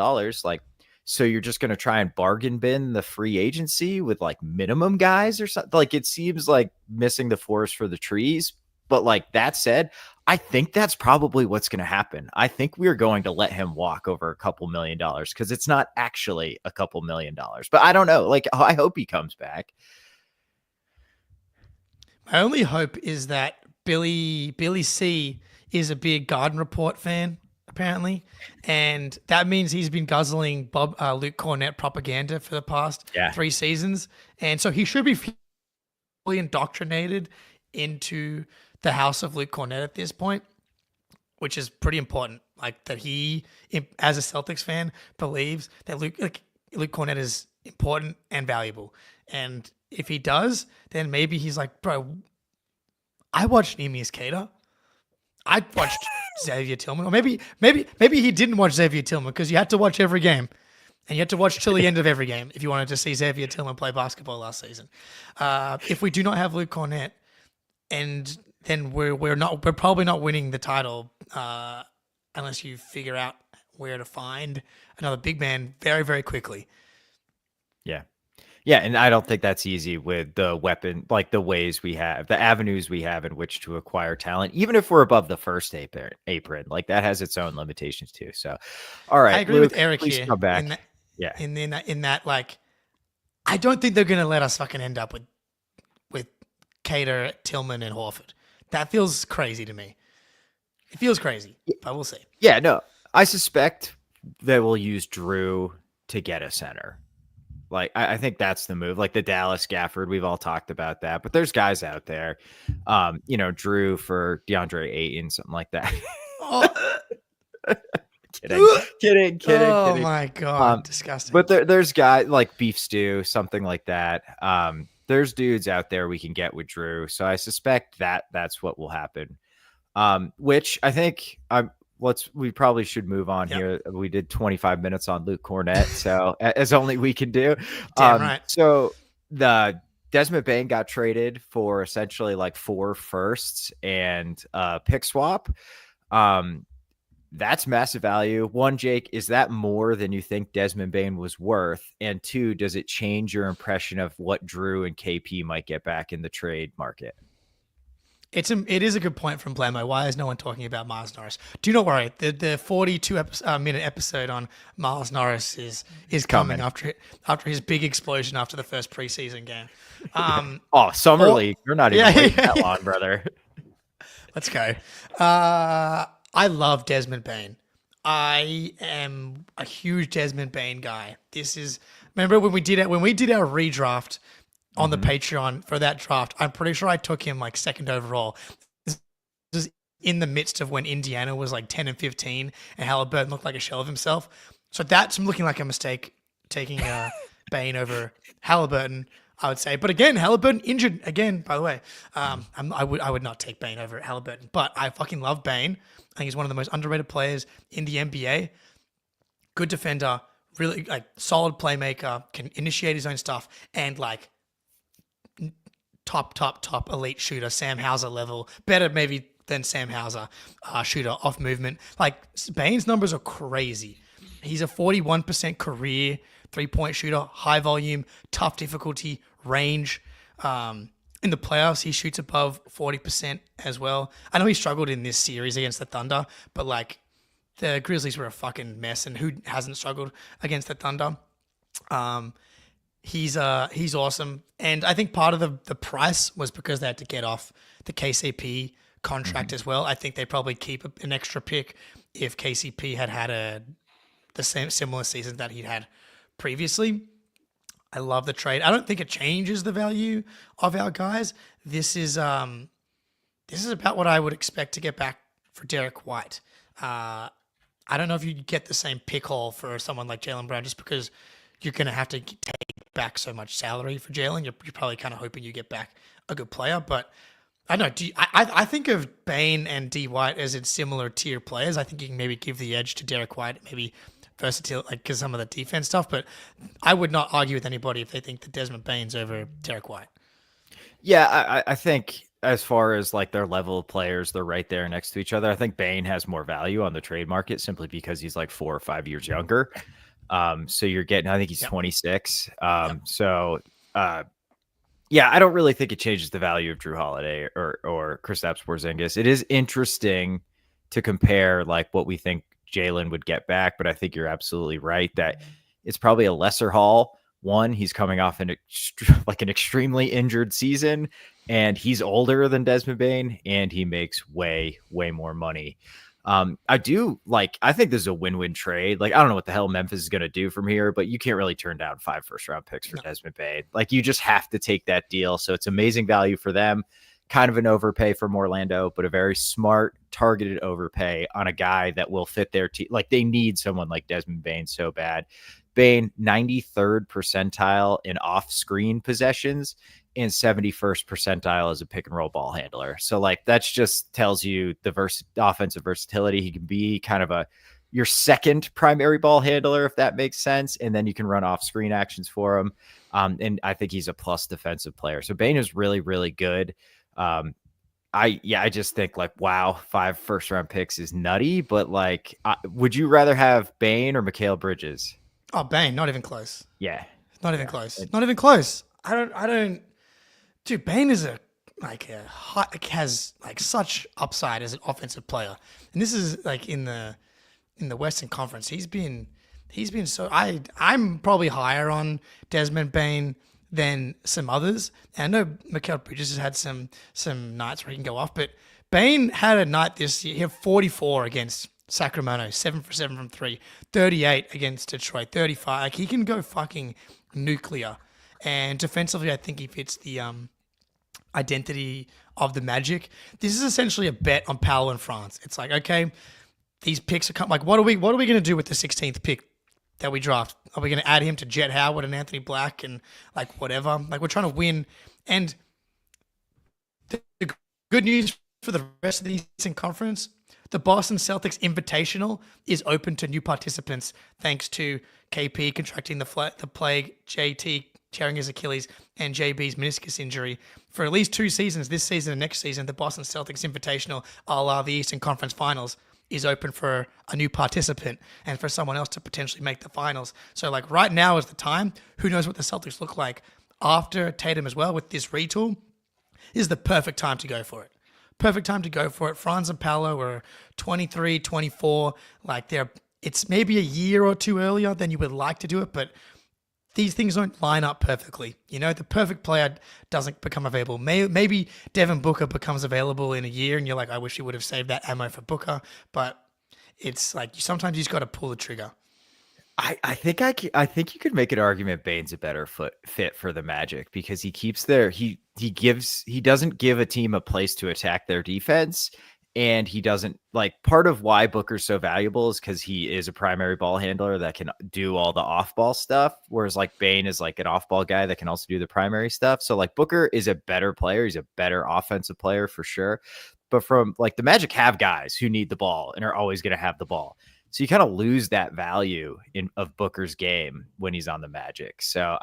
Speaker 4: like, so you're just going to try and bargain bin the free agency with like minimum guys or something? Like, it seems like missing the forest for the trees. But like that said, I think that's probably what's going to happen. I think we're going to let him walk over a couple $1 million because it's not actually a couple $1 million. But I don't know. Like, I hope he comes back.
Speaker 5: My only hope is that Billy C is a big Garden Report fan, apparently, and that means he's been guzzling Luke Kornet propaganda for the past 3 seasons, and so he should be fully indoctrinated into the house of Luke Kornet at this point, which is pretty important. Like, that he, as a Celtics fan, believes that Luke Kornet is important and valuable, and if he does, then maybe he's like, bro, I watched Neemias Queta. I watched Xavier Tillman, or maybe he didn't watch Xavier Tillman because you had to watch every game, and you had to watch till the end of every game if you wanted to see Xavier Tillman play basketball last season. If we do not have Luke Kornet, and then we're probably not winning the title unless you figure out where to find another big man very, very quickly.
Speaker 4: Yeah. Yeah, and I don't think that's easy with the weapon, like the ways we have, the avenues we have in which to acquire talent, even if we're above the first apron. Like, that has its own limitations too. So, all right,
Speaker 5: I agree
Speaker 4: Luke,
Speaker 5: with Eric
Speaker 4: please
Speaker 5: here.
Speaker 4: come back.
Speaker 5: In that, like, I don't think they're going to let us fucking end up with Cater, Tillman, and Horford. That feels crazy to me. It feels crazy, but we'll see.
Speaker 4: Yeah, no, I suspect they will use Drew to get a center. Like, I think that's the move. Like the Dallas Gafford, we've all talked about that, but there's guys out there, Drew for DeAndre Ayton, something like that. Kidding.
Speaker 5: Oh my God, disgusting.
Speaker 4: But there's guys like Beef Stew, something like that. There's dudes out there we can get with Drew. So I suspect that's what will happen. Which I think we probably should move on here. We did 25 minutes on Luke Kornet, so as only we can do.
Speaker 5: Damn right.
Speaker 4: So the Desmond Bane got traded for essentially like 4 firsts and pick swap. That's massive value. 1, Jake, is that more than you think Desmond Bane was worth? And 2, does it change your impression of what Drew and KP might get back in the trade market?
Speaker 5: It is a good point from Blamo. Why is no one talking about Miles Norris? Do not worry. The 42-minute episode on Miles Norris is coming after his big explosion after the first preseason game.
Speaker 4: Summer League. You're not even waiting that long, brother.
Speaker 5: Let's go. I love Desmond Bane. I am a huge Desmond Bane guy. Remember when we did our redraft on the Patreon for that draft? I'm pretty sure I took him like 2nd overall. This is in the midst of when Indiana was like 10-15 and Halliburton looked like a shell of himself. So that's looking like a mistake taking Bane over Halliburton, I would say. But again, Halliburton injured again, by the way. I would not take Bane over Halliburton, but I fucking love Bane. I think he's one of the most underrated players in the NBA. Good defender, really like solid playmaker, can initiate his own stuff, and like top elite shooter, Sam Hauser level, better maybe than Sam Hauser shooter off movement. Like, Bane's numbers are crazy. He's a 41% career 3-point shooter, high volume, tough difficulty, range. In the playoffs, he shoots above 40% as well. I know he struggled in this series against the Thunder, but like the Grizzlies were a fucking mess, and who hasn't struggled against the Thunder? He's awesome. And I think part of the price was because they had to get off the KCP contract as well. I think they probably keep an extra pick if KCP had the same similar season that he'd had previously. I love the trade. I don't think it changes the value of our guys. This is about what I would expect to get back for Derek White. I don't know if you get the same pick haul for someone like Jaylen Brown, just because you're going to have to take back so much salary for Jaylen. You're probably kind of hoping you get back a good player. But I don't know. I think of Bane and D. White as in similar tier players. I think you can maybe give the edge to Derek White, maybe versatility, like because some of the defense stuff. But I would not argue with anybody if they think that Desmond Bane's over Derek White.
Speaker 4: Yeah, I think as far as like their level of players, they're right there next to each other. I think Bane has more value on the trade market simply because he's like 4 or 5 years younger. So you're getting, I think he's 26. So, yeah, I don't really think it changes the value of Drew Holiday or Kristaps Porzingis. It is interesting to compare like what we think Jalen would get back, but I think you're absolutely right that it's probably a lesser haul. One, he's coming off an extremely injured season, and he's older than Desmond Bane, and he makes way more money. I think this is a win-win trade. Like, I don't know what the hell Memphis is going to do from here, but you can't really turn down 5 first-round picks for Desmond Bane. Like, you just have to take that deal. So it's amazing value for them. Kind of an overpay from Orlando, but a very smart, targeted overpay on a guy that will fit their team. Like, they need someone like Desmond Bane so bad. Bane, 93rd percentile in off-screen possessions and 71st percentile as a pick-and-roll ball handler. So, like, that's just tells you the offensive versatility. He can be kind of your second primary ball handler, if that makes sense, and then you can run off-screen actions for him. And I think he's a plus defensive player. So Bane is really, really good. I just think like, wow, 5 first-round picks is nutty. But like, would you rather have Bane or Mikal Bridges?
Speaker 5: Oh, Bane, not even close.
Speaker 4: Yeah.
Speaker 5: Not even close. Not even close. I don't. Dude, Bane is has like such upside as an offensive player, and this is like in the Western Conference. He's been so. I'm probably higher on Desmond Bane than some others. And I know Mikal Bridges has had some nights where he can go off, but Bane had a night this year. He had 44 against Sacramento, 7 for 7 from 3, 38 against Detroit, 35. Like, he can go fucking nuclear. And defensively, I think he fits the identity of the Magic. This is essentially a bet on Paolo and France. It's like, okay, these picks are coming. Like, what are we going to do with the 16th pick that we draft? Are we going to add him to Jet Howard and Anthony Black and like whatever? Like, we're trying to win. And the good news for the rest of the Eastern Conference, the Boston Celtics Invitational is open to new participants thanks to KP contracting the plague, JT tearing his Achilles, and JB's meniscus injury. For at least 2 seasons, this season and next season, the Boston Celtics Invitational, a la the Eastern Conference Finals, is open for a new participant and for someone else to potentially make the finals. So like right now is the time. Who knows what the Celtics look like after Tatum as well with this retool? Is the perfect time to go for it. Perfect time to go for it. Franz and Paolo are 23, 24. Like it's maybe a year or 2 earlier than you would like to do it, but these things don't line up perfectly. You know, the perfect player doesn't become available. Maybe Devin Booker becomes available in a year and you're like, I wish you would have saved that ammo for Booker. But it's like sometimes you just got to pull the trigger.
Speaker 4: I think you could make an argument Bane's a better fit for the Magic because he keeps he doesn't give a team a place to attack their defense, and he doesn't like part of why Booker's so valuable is because he is a primary ball handler that can do all the off-ball stuff, whereas like Bane is like an off-ball guy that can also do the primary stuff. So like Booker is a better player, he's a better offensive player for sure. But from like the Magic have guys who need the ball and are always going to have the ball. So you kind of lose that value of Booker's game when he's on the Magic. So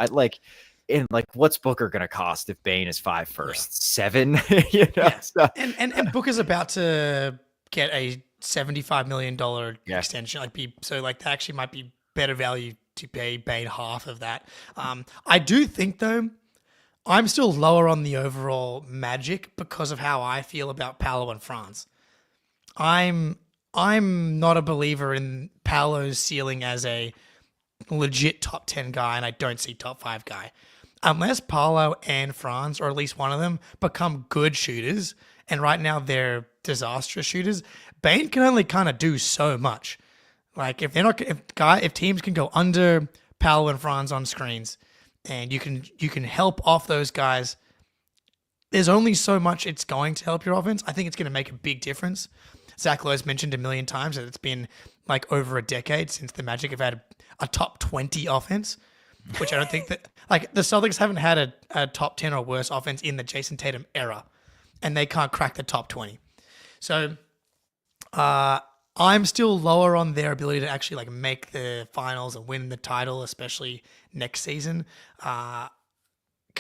Speaker 4: what's Booker going to cost if Bane is 5 first? 7? You know?
Speaker 5: Yeah.
Speaker 4: So,
Speaker 5: and Booker's about to get a $75 million extension. That actually might be better value to pay Bane half of that. I do think though, I'm still lower on the overall Magic because of how I feel about Paolo and Franz. I'm not a believer in Paolo's ceiling as a legit top 10 guy, and I don't see top 5 guy. Unless Paolo and Franz, or at least one of them, become good shooters, and right now they're disastrous shooters, Bane can only kind of do so much. Like if teams can go under Paolo and Franz on screens, and you can help off those guys, there's only so much it's going to help your offense. I think it's going to make a big difference. Zach Lowe's mentioned a million times that it's been like over a decade since the Magic have had a top 20 offense, which I don't think that like the Celtics haven't had a top 10 or worse offense in the Jason Tatum era, and they can't crack the top 20. So I'm still lower on their ability to actually like make the finals and win the title, especially next season. Because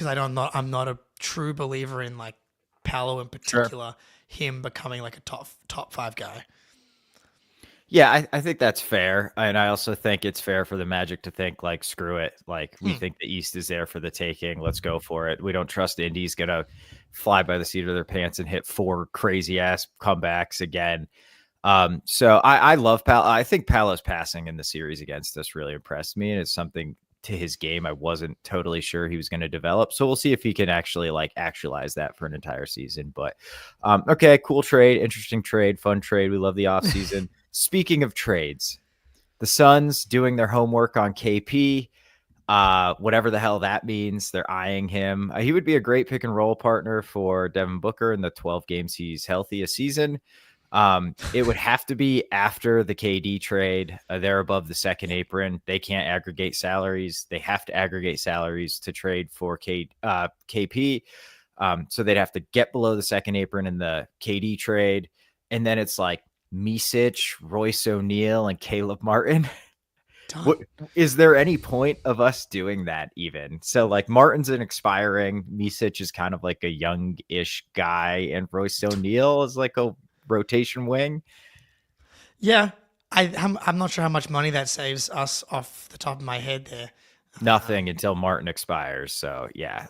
Speaker 5: I'm not a true believer in like Paolo in
Speaker 4: Sure.
Speaker 5: particular, him becoming like a top 5 guy.
Speaker 4: Yeah, I think that's fair. And I also think it's fair for the Magic to think like, screw it. Like, we think the East is there for the taking. Let's go for it. We don't trust Indy's going to fly by the seat of their pants and hit 4 crazy ass comebacks again. So I love Paolo. I think Paolo's passing in the series against us really impressed me. And it's something to his game I wasn't totally sure he was going to develop. So we'll see if he can actually like actualize that for an entire season. But okay, cool trade, interesting trade, fun trade. We love the offseason. Speaking of trades, the Suns doing their homework on KP, whatever the hell that means. They're eyeing him. He would be a great pick and roll partner for Devin Booker in the 12 games he's healthy a season. It would have to be after the KD trade. They're above the second apron. They can't aggregate salaries. They have to aggregate salaries to trade for KP. So they'd have to get below the second apron in the KD trade. And then it's like Micic, Royce O'Neal, and Caleb Martin. Is there any point of us doing that even? So like Martin's an expiring. Micic is kind of like a young-ish guy. And Royce O'Neal is like a rotation wing.
Speaker 5: Yeah, I'm not sure how much money that saves us off the top of my head there.
Speaker 4: Nothing until Martin expires. So yeah,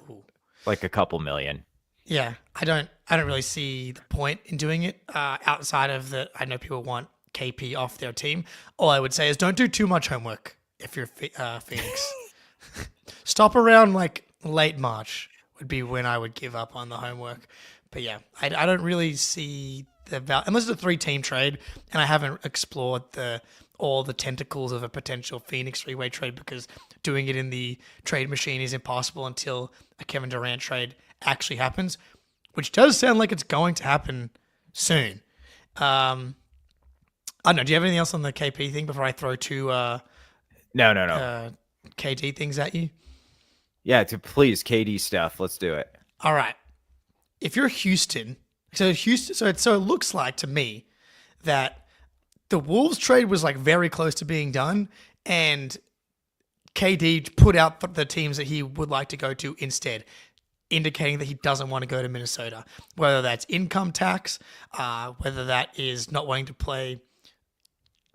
Speaker 4: like a couple million.
Speaker 5: Yeah, I don't really see the point in doing it outside of that. I know people want KP off their team. All I would say is don't do too much homework if you're Phoenix. Stop around like late March would be when I would give up on the homework. But yeah, I don't really see the value unless it's a 3-team trade, and I haven't explored all the tentacles of a potential Phoenix 3-way trade because doing it in the trade machine is impossible until a Kevin Durant trade actually happens, which does sound like it's going to happen soon. I don't know. Do you have anything else on the KP thing before I throw 2
Speaker 4: No.
Speaker 5: KD things at you?
Speaker 4: Yeah, please, KD stuff. Let's do it.
Speaker 5: All right. If you're Houston, so it looks like to me that the Wolves trade was like very close to being done, and KD put out the teams that he would like to go to instead, indicating that he doesn't want to go to Minnesota, whether that's income tax, whether that is not wanting to play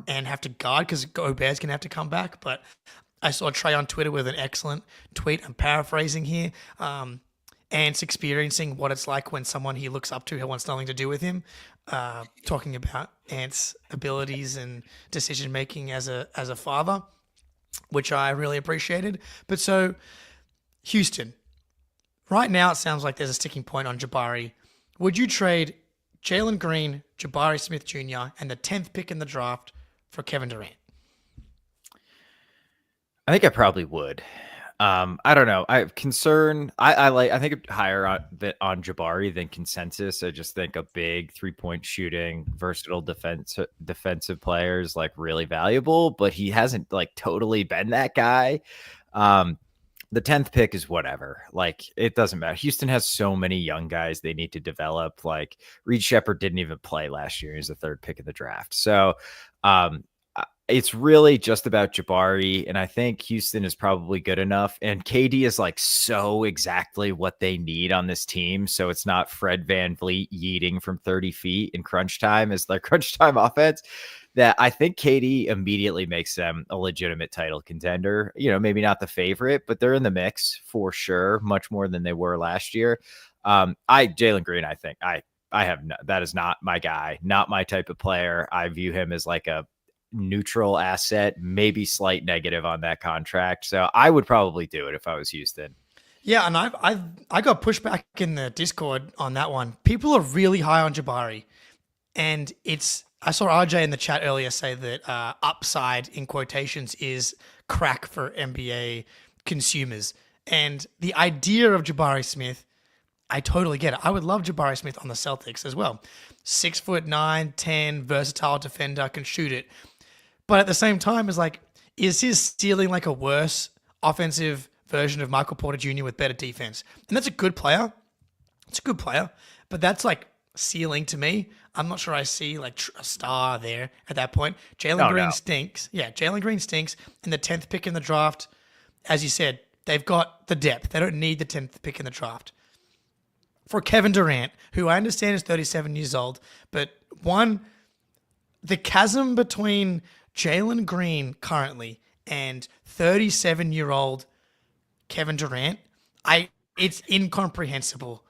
Speaker 5: and have to guard because Gobert's going to have to come back. But I saw Trey on Twitter with an excellent tweet. I'm paraphrasing here. Ant's experiencing what it's like when someone he looks up to who wants nothing to do with him, talking about Ant's abilities and decision-making as a father, which I really appreciated. But so, Houston, right now it sounds like there's a sticking point on Jabari. Would you trade Jalen Green, Jabari Smith Jr., and the 10th pick in the draft for Kevin Durant?
Speaker 4: I think I probably would. I don't know. I have concern. I think higher on Jabari than consensus. I just think a big 3-point shooting, versatile defensive player is like really valuable, but he hasn't like totally been that guy. The 10th pick is whatever. Like, it doesn't matter. Houston has so many young guys they need to develop. Like, Reed Shepherd didn't even play last year. He was the 3rd pick of the draft. So, it's really just about Jabari, and I think Houston is probably good enough. And KD is like so exactly what they need on this team. So it's not Fred VanVleet yeeting from 30 feet in crunch time as their crunch time offense, that I think KD immediately makes them a legitimate title contender. You know, maybe not the favorite, but they're in the mix for sure, much more than they were last year. Jalen Green, I think that is not my guy, not my type of player. I view him as like a neutral asset, maybe slight negative on that contract. So I would probably do it if I was Houston.
Speaker 5: Yeah, and I got pushback in the Discord on that one. People are really high on Jabari, and I saw RJ in the chat earlier say that upside in quotations is crack for NBA consumers. And the idea of Jabari Smith, I totally get it. I would love Jabari Smith on the Celtics as well. 6'9", 10, versatile defender, can shoot it. But at the same time, is his stealing like a worse offensive version of Michael Porter Jr. with better defense? And that's a good player. It's a good player, but that's like ceiling to me. I'm not sure I see like a star there at that point. Jalen
Speaker 4: Oh,
Speaker 5: Green
Speaker 4: no.
Speaker 5: stinks. Yeah, Jalen Green stinks. And the 10th pick in the draft, as you said, they've got the depth. They don't need the 10th pick in the draft. For Kevin Durant, who I understand is 37 years old, but the chasm between Jalen Green currently and 37-year-old Kevin Durant, it's incomprehensible.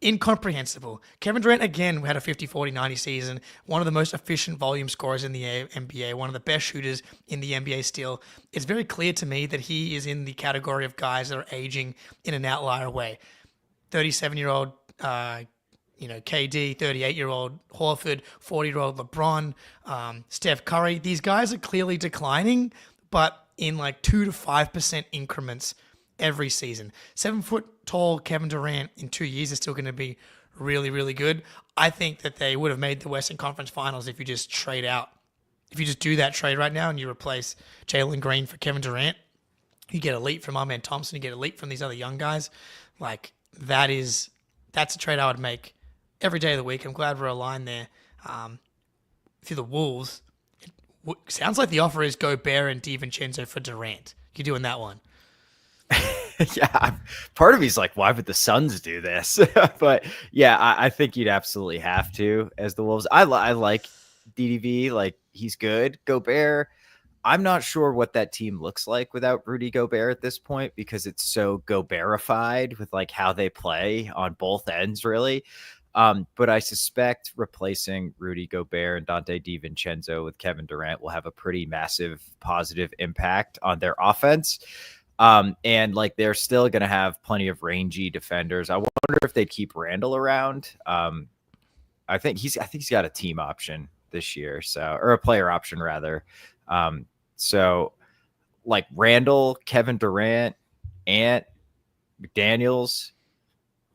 Speaker 5: Incomprehensible. Kevin Durant, again, had a 50, 40, 90 season, one of the most efficient volume scorers in the NBA, one of the best shooters in the NBA still. It's very clear to me that he is in the category of guys that are aging in an outlier way. 37-year-old KD, 38-year-old Horford, 40-year-old LeBron, Steph Curry. These guys are clearly declining, but in like 2 to 5% increments every season. 7-foot tall Kevin Durant in 2 years is still going to be really, really good. I think that they would have made the Western Conference Finals if you just trade out. If you just do that trade right now and you replace Jalen Green for Kevin Durant, you get elite from Amen Thompson, you get elite from these other young guys. Like that's a trade I would make every day of the week. I'm glad we're aligned there. For the Wolves, it sounds like the offer is Gobert and DiVincenzo for Durant. You're doing that one.
Speaker 4: Yeah, part of me's like, why would the Suns do this? But yeah, I think you'd absolutely have to as the Wolves. I like DDV, like he's good. Gobert, I'm not sure what that team looks like without Rudy Gobert at this point because it's so Goberified with like how they play on both ends, really. But I suspect replacing Rudy Gobert and Dante DiVincenzo with Kevin Durant will have a pretty massive positive impact on their offense. And like they're still going to have plenty of rangy defenders. I wonder if they'd keep Randall around. I think he's got a team option this year, or a player option rather. So like Randall, Kevin Durant, Ant, McDaniels,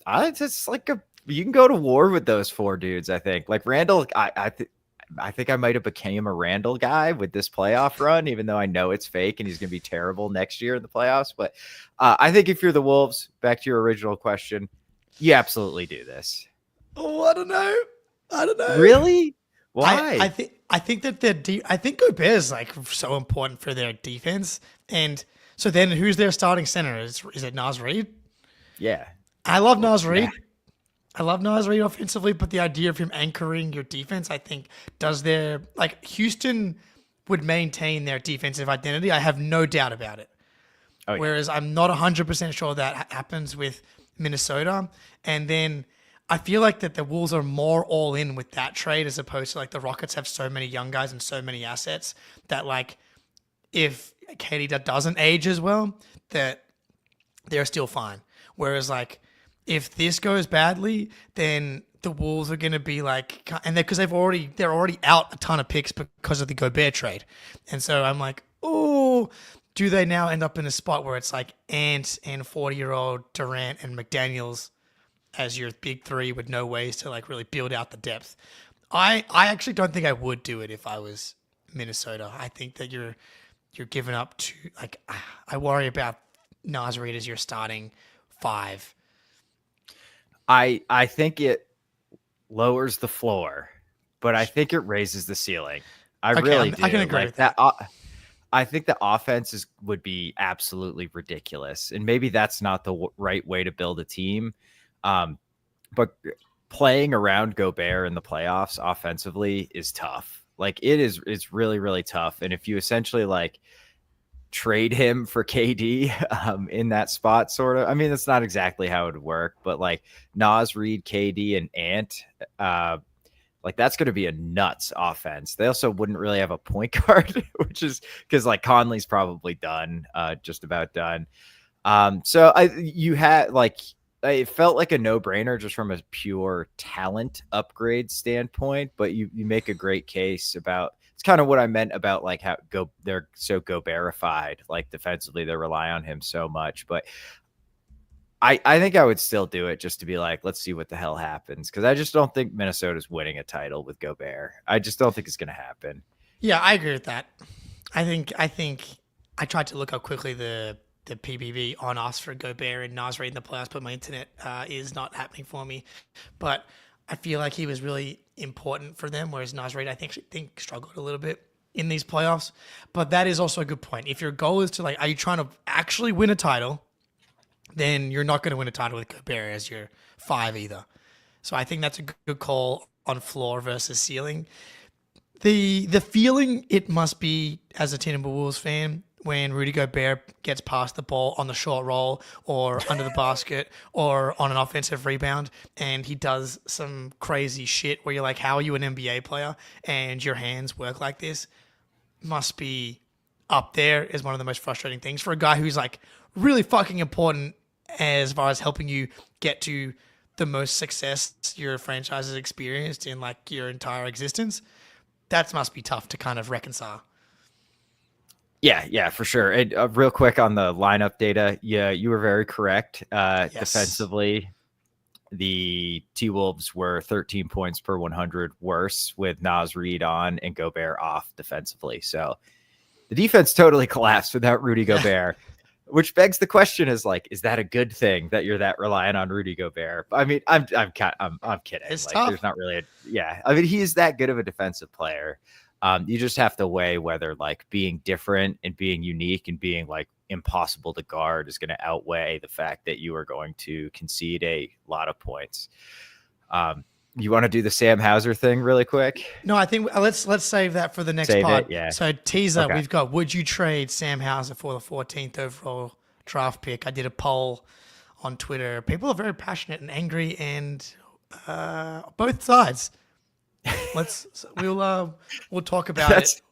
Speaker 4: it's like you can go to war with those four dudes. I think like Randall, I think I might have became a Randall guy with this playoff run, even though I know it's fake and he's going to be terrible next year in the playoffs. But I think if you're the Wolves, back to your original question, you absolutely do this.
Speaker 5: Oh, I don't know.
Speaker 4: Really? Why?
Speaker 5: I think that I think Gobert is like so important for their defense. And so then who's their starting center? Is it Naz Reid?
Speaker 4: Yeah.
Speaker 5: I love Naz Reid.
Speaker 4: Yeah.
Speaker 5: I love Naz Reid offensively, but the idea of him anchoring your defense, I think, Houston would maintain their defensive identity. I have no doubt about it. Oh, yeah. Whereas I'm not 100% sure that happens with Minnesota. And then I feel like that the Wolves are more all in with that trade as opposed to like the Rockets have so many young guys and so many assets that like if KD doesn't age as well, that they're still fine. Whereas like if this goes badly, then the Wolves are going to be like, and because they're already out a ton of picks because of the Gobert trade, and so I'm like, oh, do they now end up in a spot where it's like Ant and 40-year-old Durant and McDaniels as your big three with no ways to like really build out the depth? I actually don't think I would do it if I was Minnesota. I think that you're giving up to like I worry about Naz Reid as your starting five.
Speaker 4: I think it lowers the floor, but I think it raises the ceiling. I really do.
Speaker 5: I can agree with that.
Speaker 4: I think the offense would be absolutely ridiculous, and maybe that's not the right way to build a team. But playing around Gobert in the playoffs offensively is tough. Like it's really, really tough. And if you essentially like trade him for KD in that spot, sort of. I mean, that's not exactly how it would work, but like Naz Reid, KD, and Ant, like that's going to be a nuts offense. They also wouldn't really have a point guard, which is because like Conley's probably done, just about done. So you had like it felt like a no-brainer just from a pure talent upgrade standpoint, but you make a great case about. It's kind of what I meant about like how they're so Goberified, like defensively they rely on him so much. But I think I would still do it just to be like, let's see what the hell happens. Because I just don't think Minnesota's winning a title with Gobert. I just don't think it's going to happen.
Speaker 5: Yeah, I agree with that. I think I tried to look up quickly the PBV on us for Gobert and Naz Reid in the playoffs, but my internet is not happening for me. But I feel like he was really important for them, whereas Naz Reid, I think struggled a little bit in these playoffs. But that is also a good point. If your goal is to are you trying to actually win a title, then you're not going to win a title with Gobert as your 5 either. So I think that's a good call on floor versus ceiling. The feeling it must be as a Timberwolves fan when Rudy Gobert gets past the ball on the short roll or under the basket or on an offensive rebound and he does some crazy shit where you're like, how are you an NBA player and your hands work like this? Must be up there as one of the most frustrating things for a guy who's like really fucking important as far as helping you get to the most success your franchise has experienced in like your entire existence. That must be tough to kind of reconcile.
Speaker 4: Yeah, for sure. And real quick on the lineup data, yeah, you were very correct.
Speaker 5: Yes.
Speaker 4: Defensively, the T-Wolves were 13 points per 100 worse with Naz Reid on and Gobert off defensively. So the defense totally collapsed without Rudy Gobert, which begs the question is like, is that a good thing that you're that reliant on Rudy Gobert? I mean, I'm kidding.
Speaker 5: It's
Speaker 4: like,
Speaker 5: tough.
Speaker 4: There's not really I mean, he is that good of a defensive player. You just have to weigh whether like being different and being unique and being like impossible to guard is going to outweigh the fact that you are going to concede a lot of points. You want to do the Sam Hauser thing really quick?
Speaker 5: No, I think let's save that for the next
Speaker 4: Save
Speaker 5: pod.
Speaker 4: it, yeah.
Speaker 5: So teaser,
Speaker 4: Okay.
Speaker 5: We've got, would you trade Sam Hauser for the 14th overall draft pick? I did a poll on Twitter. People are very passionate and angry and both sides. We'll talk about it.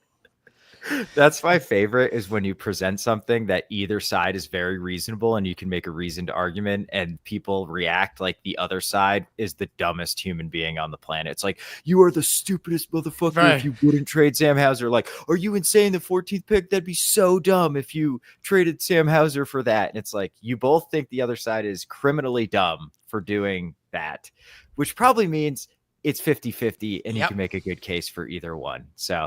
Speaker 4: That's my favorite is when you present something that either side is very reasonable and you can make a reasoned argument and people react like the other side is the dumbest human being on the planet. It's like, you are the stupidest motherfucker
Speaker 5: Right.
Speaker 4: if you wouldn't trade Sam Hauser. Like, are you insane? The 14th pick? That'd be so dumb if you traded Sam Hauser for that. And it's like, you both think the other side is criminally dumb for doing that, which probably means it's 50-50 and you can make a good case for either one. So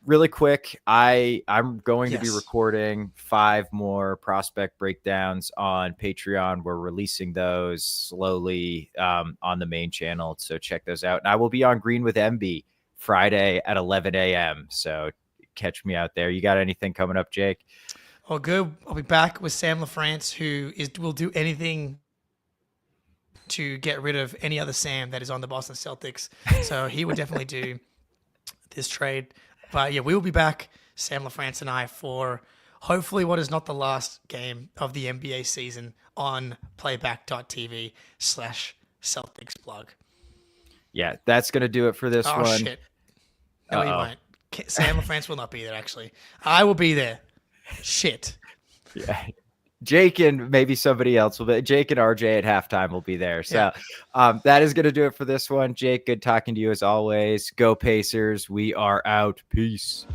Speaker 4: really quick, I'm going to be recording 5 more prospect breakdowns on Patreon. We're releasing those slowly on the main channel. So check those out. And I will be on Green with MB Friday at 11 a.m. So catch me out there. You got anything coming up, Jake?
Speaker 5: Oh, good. I'll be back with Sam LaFrance, who will do anything to get rid of any other Sam that is on the Boston Celtics. So he would definitely do this trade. But yeah, we will be back, Sam LaFrance and I, for hopefully what is not the last game of the NBA season on playback.tv/Celtics blog.
Speaker 4: Yeah, that's going to do it for this one.
Speaker 5: Oh, shit. No, he won't. Sam LaFrance will not be there, actually. I will be there. Shit.
Speaker 4: Yeah. Jake and maybe somebody else will be. Jake and RJ at halftime will be there. So that is going to do it for this one. Jake, good talking to you as always. Go Pacers. We are out. Peace.